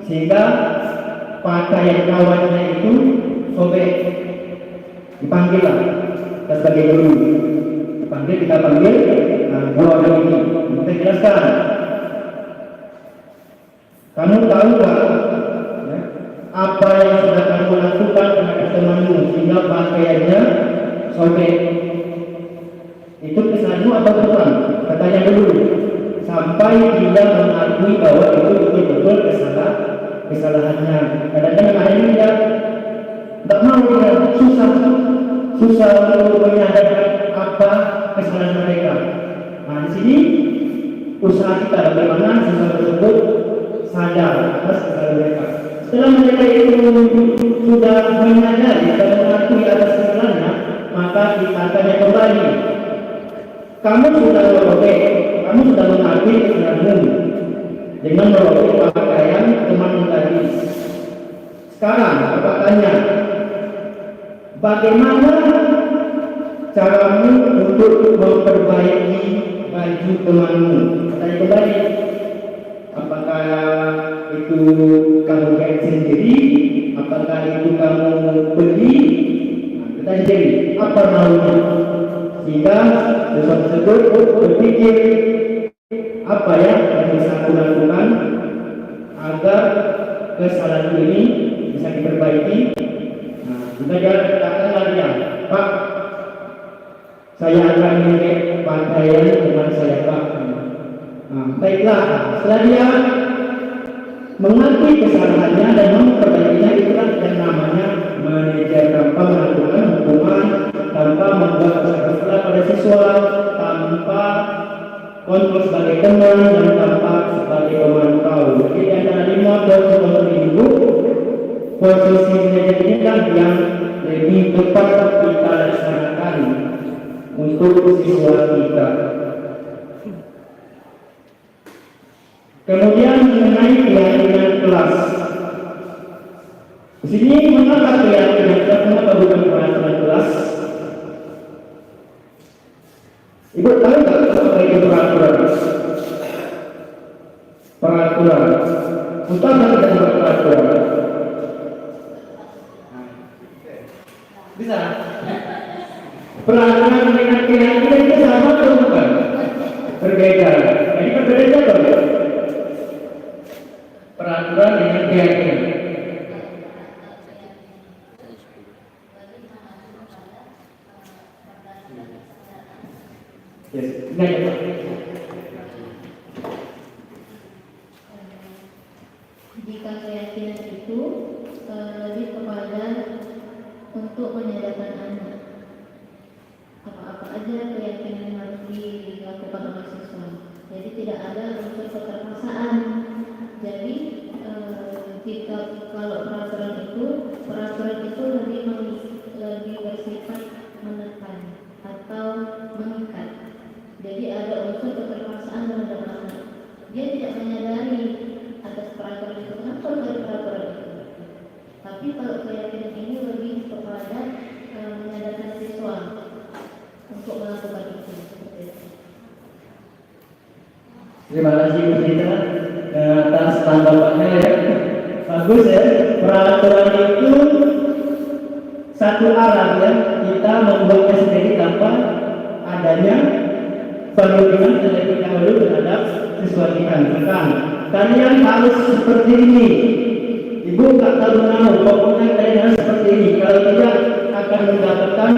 Speaker 1: sehingga pakaian kawannya itu sobek, dipanggil lah kita sebagai guru, kita panggil gua ini, kita jelaskan, kamu tahu gak ya, apa yang sudah kamu lakukan terhadap temanmu sehingga pakaiannya sobek? Itu kesalahanmu atau bukan? Katanya dulu sampai dia mengakui bahwa itu betul-betul kesalahannya. Kadang-kadang ada yang tidak mau, dia susah untuk menyadari apa kesalahan mereka. Di sini usaha kita bagaimana siswa tersebut sadar atas kesalahan mereka. Setelah mereka itu sudah menyadari dan mengakui atas kesalahannya, maka kita tanya kembali, kamu sudah merobek, kamu sudah mengakui kesalahanmu dengan merobek pakaian temanmu tadi. Sekarang Bapak tanya, bagaimana caramu untuk memperbaiki baju temanmu? Tanya kembali, apakah itu kamu kain sendiri? Apakah itu kamu beli? Kita jadi apa maunya? Sehingga siswa tersebut berpikir apa ya yang bisa aku lakukan agar kesalahan ini bisa diperbaiki. Kita jangan katakanlah dia, Pak, saya akan memakai pakaian teman saya, Pak. Baiklah, setelah dia mengakui kesalahannya dan memperbaikinya, itulah yang namanya manajer tanpa melakukan hukuman, tanpa membuat kesalahan pada siswa, tanpa kontrol sebagai teman dan tanpa sebagai pemantau. Jadi antara 5 dan 10 minggu posisi manajer ini kan yang lebih tepat kita laksanakan untuk siswa kita. Kemudian mengenai keyakinan kelas. Di sini mengapa keyakinan kelas, mengapa bukan peraturan kelas? Ibu tahu nggak apa itu peraturan? Peraturan. Utama kita buat peraturan. Bisa. Peraturan dengan keyakinan itu sama atau bukan? Berbeda. Jadi perbedaannya apa? Peraturan dengan keyakinan. Yes, enggak ya,
Speaker 2: Jika keyakinan itu lebih kepada untuk menyadarkan anak apa-apa aja keyakinan yang harus dilakukan oleh siswa. Jadi tidak ada unsur keterpaksaan. Jadi jika kalau peraturan itu lebih bersifat menekan atau mengikat. Jadi ada unsur keterpaksaan terhadap anak. Dia tidak menyadari atas peraturan itu, kenapa harus ada peraturan itu. Tapi kalau keyakinan ini lebih kepada menyadarkan siswa untuk melakukan itu.
Speaker 1: Terima kasih Bu Rita atas tanggapannya ya. Bagus ya. Peraturan itu satu arah ya. Kita membuatnya sendiri tanpa adanya perlindungan terlebih dahulu terhadap siswa kita. Misalkan kalian harus seperti ini. Ibu nggak tahu mau, pokoknya kalian harus seperti ini. Kalau tidak akan mendapatkan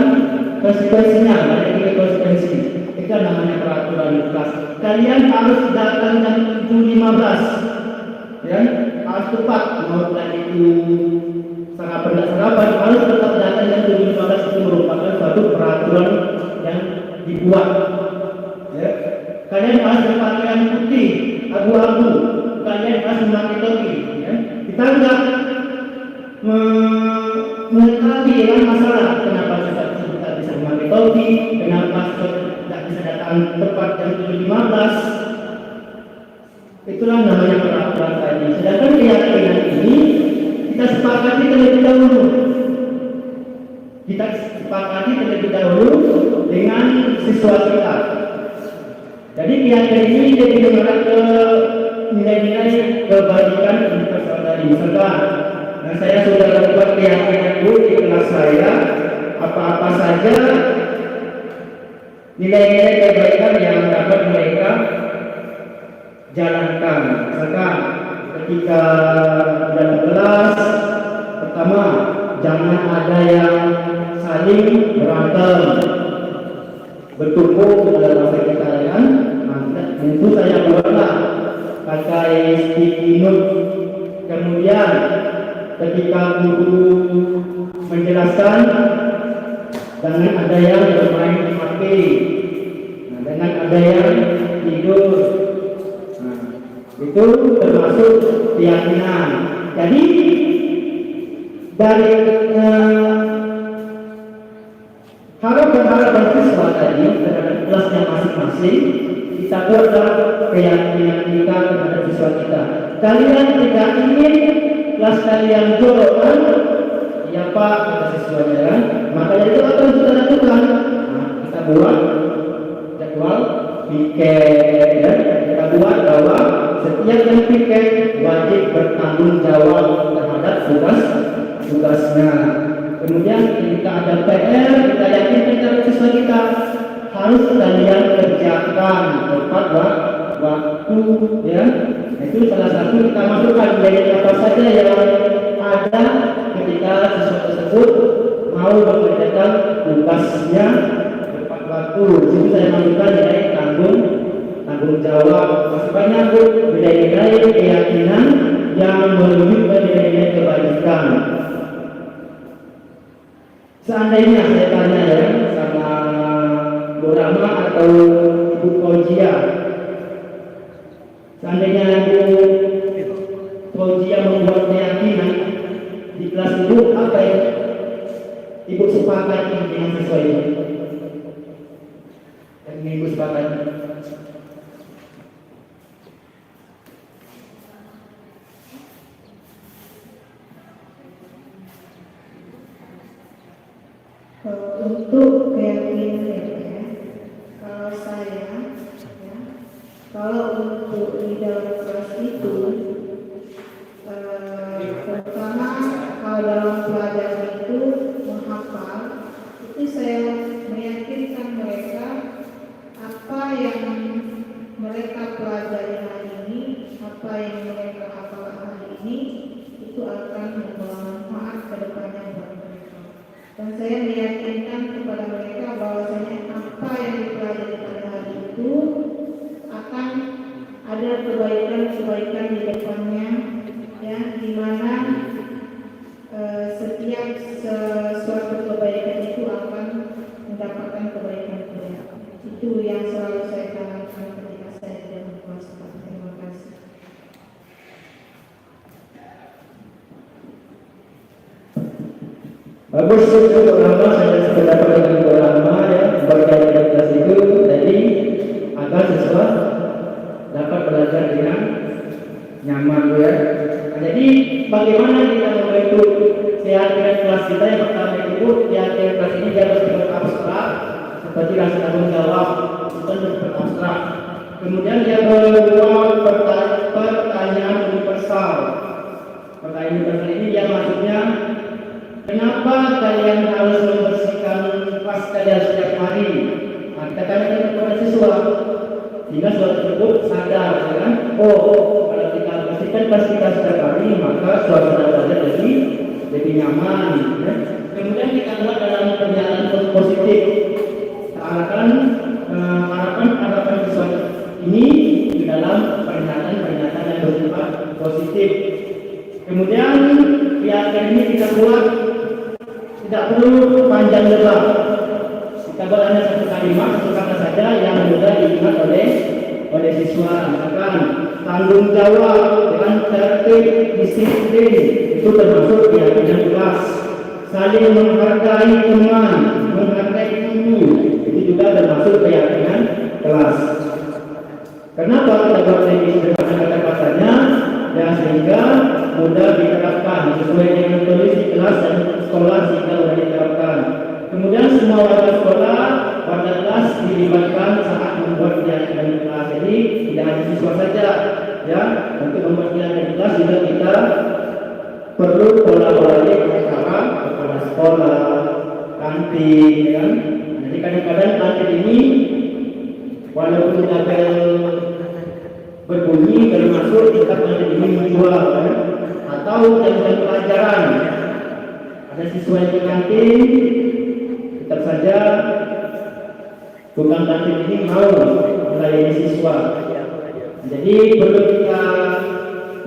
Speaker 1: konsekuensinya. Ada konsekuensi. Itu namanya peraturan kelas. Kalian harus datang jam 7.15, ya, harus tepat. Mau itu sarapan harus tetap datang jam 7.15. Itu merupakan suatu peraturan yang dibuat. Ya. Kalian harus berpakaian putih, abu-abu. Kalian harus memakai topi. Ya. Kita tidak mengetahui ya, masalah kenapa kita tidak bisa memakai topi, kenapa tidak bisa datang tepat jam 7.15. Itulah namanya peraturan tadi. Sedangkan keyakinan ini kita sepakati terlebih dahulu. Kita sepakati terlebih dahulu dengan siswa kita. Jadi keyakinan ini jadi mengarah ke nilai-nilai kebaikan universal tadi. Misalkan, nah saya sudah membuat keyakinan di kelas saya, apa-apa saja nilai-nilai kebaikan yang dapat mereka jalankan. Misalkan ketika dalam kelas, pertama jangan ada yang saling berantem, bertumpuk dalam bahasa kita kan. Tentu saya buatlah pakai sticky note. Kemudian ketika guru menjelaskan, jangan ada yang bermain di HP, jangan ada yang tidur. Itu termasuk keyakinan. Jadi dari harapan siswa tadi terhadap kelasnya masing-masing, kita buatlah keyakinan kita terhadap siswa kita. Kalian tidak ingin kelas kalian jorokan, ya Pak, kata siswanya kan, maka itu akan kita lakukan. Nah, kita buat jadwal piket, ya. Kita buat bahwa setiap yang piket wajib bertanggung jawab terhadap tugasnya. Kemudian ketika ada PR, kita yakinkan kepada siswa kita harus kalian kerjakan tepat waktu, ya. Itu salah satu kita masukkan dari apa saja yang ada ketika siswa tersebut mau mengerjakan tugasnya tepat waktu. Jadi saya masukkan nilai tanggung jawab. Masih banyak nilai-nilai keyakinan yang menuju ke nilai-nilai kebaikan. Seandainya saya tanya ya sama Bu Rama atau Ibu Fauzia, seandainya Ibu Fauzia membuat keyakinan di kelas Ibu, apa yang Ibu sepakati dengan siswa itu? Yang ingin Ibu sepakati?
Speaker 4: Untuk keyakinan ya, kalau saya ya, kalau untuk di dalam kelas itu pertama kalau dalam pelajaran itu menghafal, itu saya meyakinkan mereka apa yang mereka pelajari hari ini, apa yang mereka hafal hari ini, itu akan membawa manfaat ke depannya buat mereka. Dan saya meyakinkan kepada mereka bahwasanya apa yang dipelajari pada hari itu akan ada kebaikan-kebaikan di depannya, ya, di mana setiap suatu kebaikan itu akan mendapatkan kebaikan-kebaikan. Itu yang selalu saya tanamkan ketika saya di dalam kelas. Terima kasih.
Speaker 1: Bagus itu ulama, saya sependapat dengan ulama ya, bagian dari kelas itu jadi agar siswa dapat belajar dengan nyaman ya. Jadi bagaimana kita membentuk keyakinan kelas kita? Yang pertama itu keyakinan kelas ini jangan bersifat abstrak seperti rasa tanggung jawab, bukan bersifat abstrak. Kemudian yang kedua, pertanyaan universal. Pertanyaan universal ini yang maksudnya, kenapa kalian harus membersihkan kelas kalian setiap hari? Nah, kita tanya kepada siswa, sehingga siswa tersebut sadar, ya kan? Oh, kalau kita bersihkan kelas kita setiap hari, maka suasana belajar lebih nyaman. Ya? Kemudian kita buat dalam pernyataan positif. Harapan siswa ini di dalam pernyataan yang bersifat positif. Kemudian keyakinan ini kita buat tidak perlu panjang lebar. Kita buat hanya satu kalimat, satu kata saja yang mudah diingat oleh siswa. Misalkan tanggung jawab, dengan tertib, disiplin, itu termasuk keyakinan kelas. Saling menghargai teman, menghargai guru, itu juga termasuk keyakinan kelas. Kenapa kita buat lebih sederhana kata-katanya, dan sehingga mudah diterapkan sesuai dengan kondisi kelas dan sekolah sehingga mudah diterapkan. Kemudian semua warga sekolah, warga kelas dilibatkan saat membuat keyakinan kelas. Jadi tidak hanya siswa saja, ya. Untuk membuat keyakinan kelas juga kita perlu kolaborasi antara kepala sekolah, kantin, ya. Jadi kadang-kadang kantin ini walaupun label berbunyi termasuk kita kantin ini menjual, ya. Atau jam-jam pelajaran ada siswa yang di kantin, tetap saja bukan kantin ini mau melayani siswa. Jadi perlu kita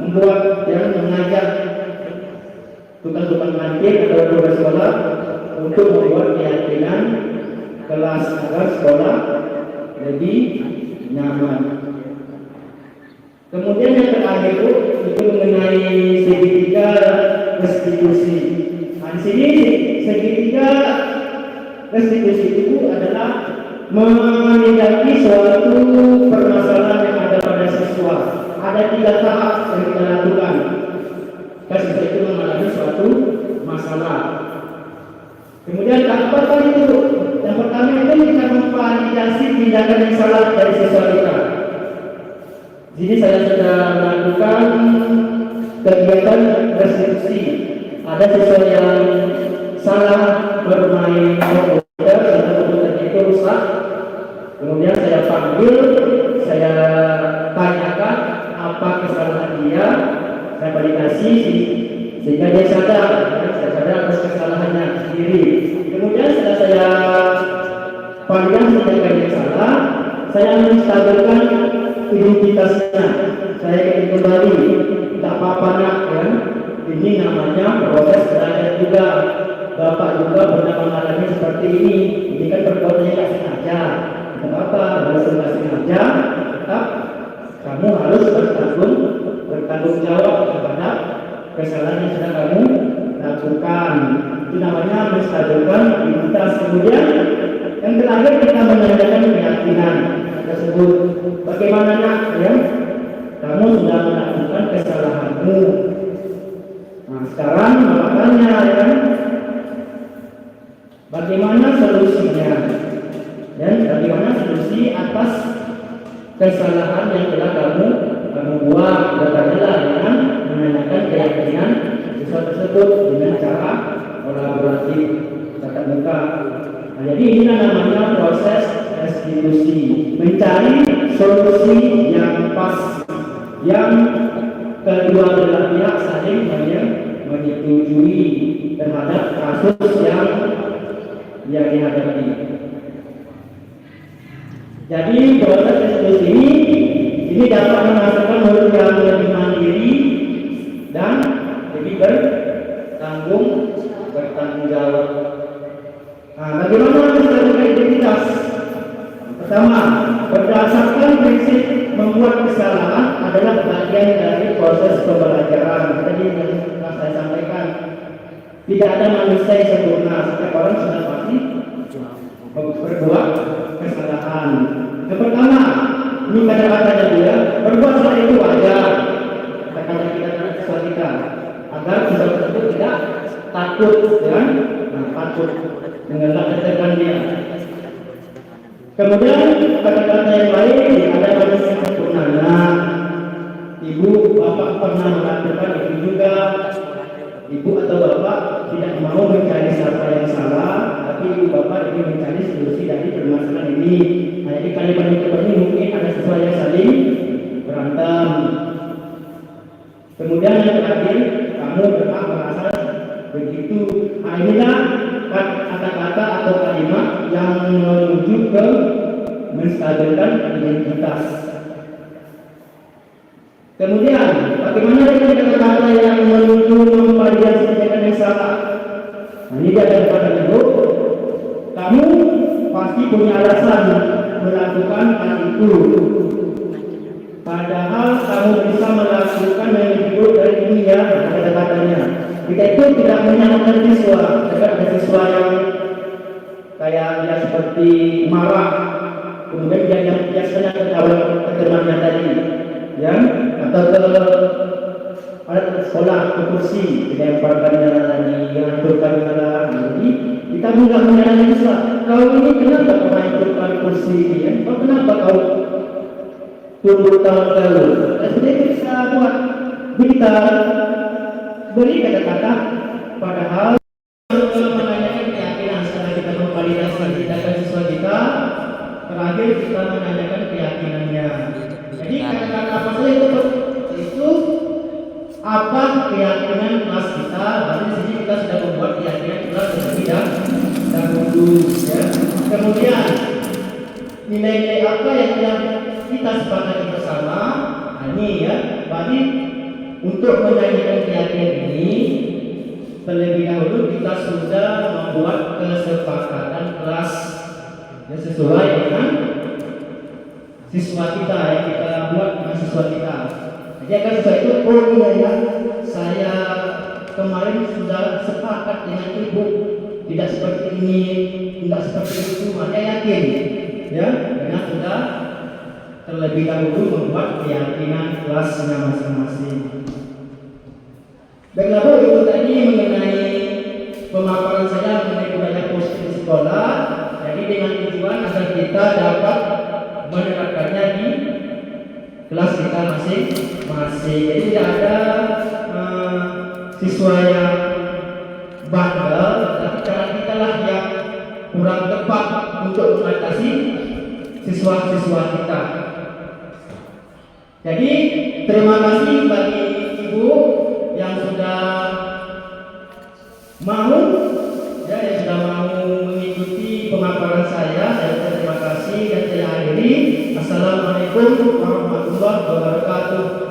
Speaker 1: membuat dan mengajak tukang-tukang kantin atau guru sekolah untuk membuat keyakinan kelas agar sekolah lebih nyaman. Kemudian yang terakhir itu mengenai segitiga restitusi. Di sini segitiga restitusi itu adalah menindaki suatu permasalahan yang ada pada siswa. Ada 3 tahap yang kita lakukan. Siswa itu mengalami suatu masalah. Kemudian tahap apa itu? Yang pertama itu kita memvalidasi tindakan yang salah dari siswa kita. Jadi saya sudah melakukan kegiatan restitusi. Ada siswa yang salah bermain komputer sehingga komputernya itu rusak. Kemudian saya panggil, saya tanyakan apa kesalahan dia, saya validasi sehingga dia sadar, saya sadar atas kesalahannya sendiri. Kemudian setelah saya pandang tindakan yang salah, saya menstabilkan identitasnya. Saya ingin kembali, tak apa-apa nak, ya. Ini namanya proses belajar juga. Bapak juga pernah mengalami seperti ini. Ini kan perbuatannya tidak sengaja. Tidak apa-apa, harus tidak sengaja. Tetap kamu harus bertanggung jawab terhadap kesalahan yang sudah kamu lakukan. Itu namanya menstabilkan identitas. Kemudian yang terakhir kita menanyakan keyakinan tersebut. Bagaimana nak, ya? Kamu sudah melakukan kesalahanmu. Nah, sekarang makanya, ya, bagaimana solusinya? Dan bagaimana solusi atas kesalahan yang telah kamu buat? Berkaitanlah dengan menanyakan keyakinan siswa tersebut dengan cara kolaboratif tatap muka. Nah, jadi ini namanya proses restitusi, mencari solusi yang pas, yang kedua belah pihak saling menyetujui terhadap kasus yang dihadapi. Jadi proses restitusi ini dapat menghasilkan murid yang lebih mandiri dan lebih bertanggung jawab. Nah, bagaimana menstabilkan identitas? Pertama, berdasarkan prinsip membuat kesalahan adalah bagian dari proses pembelajaran. Tadi yang telah saya sampaikan, tidak ada manusia yang sempurna. Setiap orang sudah pasti berbuat kesalahan. Yang pertama, ini kata-katanya dia, berbuat salah itu wajar. Kata-kata kita agar siswa tersebut tidak takut, kan? Nah, takut mengelak-elakkan dia. Kemudian kata-kata yang lain, ada manusia ibu, bapak pernah melakukan itu juga. Ibu atau bapak tidak mau mencari siapa yang salah, tapi ibu bapak ingin mencari solusi dari permasalahan ini. Nah, jadi kalimat ini mungkin ada sesuatu yang saling berantem. Kemudian yang terakhir, kamu berhak merasa begitu. Nah, inilah kata-kata atau kalimat yang menuju ke menstabilkan identitas. Kemudian, bagaimana dengan kata-kata yang menuju memvalidasi tindakan yang salah? Nah, ini dia daripada itu. Kamu pasti punya alasan melakukan hal itu. Padahal kamu bisa melakukan yang disebut dari dunia, kata-katanya. Kita itu tidak menyalahkan siswa. Jika ada siswa yang kayak dia seperti marah, kemudian dia yang biasanya ketawa ke temannya tadi, ya, atau ke alat sekolah ke kursi dilemparkannya lagi, yang hancurkan malah. Jadi kita tidak menyalahkan siswa. Kau ini kenapa kau hancurkan kursi ini? Ya? Kau kenapa kau tunduk tangan kau? Seperti itu bisa buat kita beri kata-kata, padahal menanyakan keyakinan setelah kita memvalidasi tindakan siswa kita, terakhir kita menanyakan keyakinannya. Jadi kata-kata apa saja itu apa keyakinan kelas kita, lalu di sini kita sudah membuat keyakinan kelas terlebih dahulu, ya. Kemudian nilai-nilai apa yang kita sepakati bersama, ini ya, berarti untuk menyanyikan keyakinan ini terlebih dahulu kita sudah membuat kesepakatan kelas yang sesuai dengan siswa kita, yang kita buat dengan siswa kita. Jadi akan sesuai itu, oh iya ya, saya kemarin sudah sepakat dengan ibu tidak seperti ini, tidak seperti itu, maka yakin, ya, karena sudah terlebih dahulu membuat keyakinan kelasnya masing-masing. Baiklah Bu, itu tadi mengenai pemaparan saya mengenai budaya positif di sekolah. Jadi dengan tujuan agar kita dapat menerapkannya di kelas kita masing-masing. Jadi tidak ada siswa yang bandel, tapi cara kita lah yang kurang tepat untuk mengatasi siswa-siswa kita. Jadi terima kasih bagi ibu yang sudah mau, ya, yang sudah mau mengikuti pemaparan saya. Terima kasih dan saya akhiri. Assalamualaikum warahmatullahi wabarakatuh.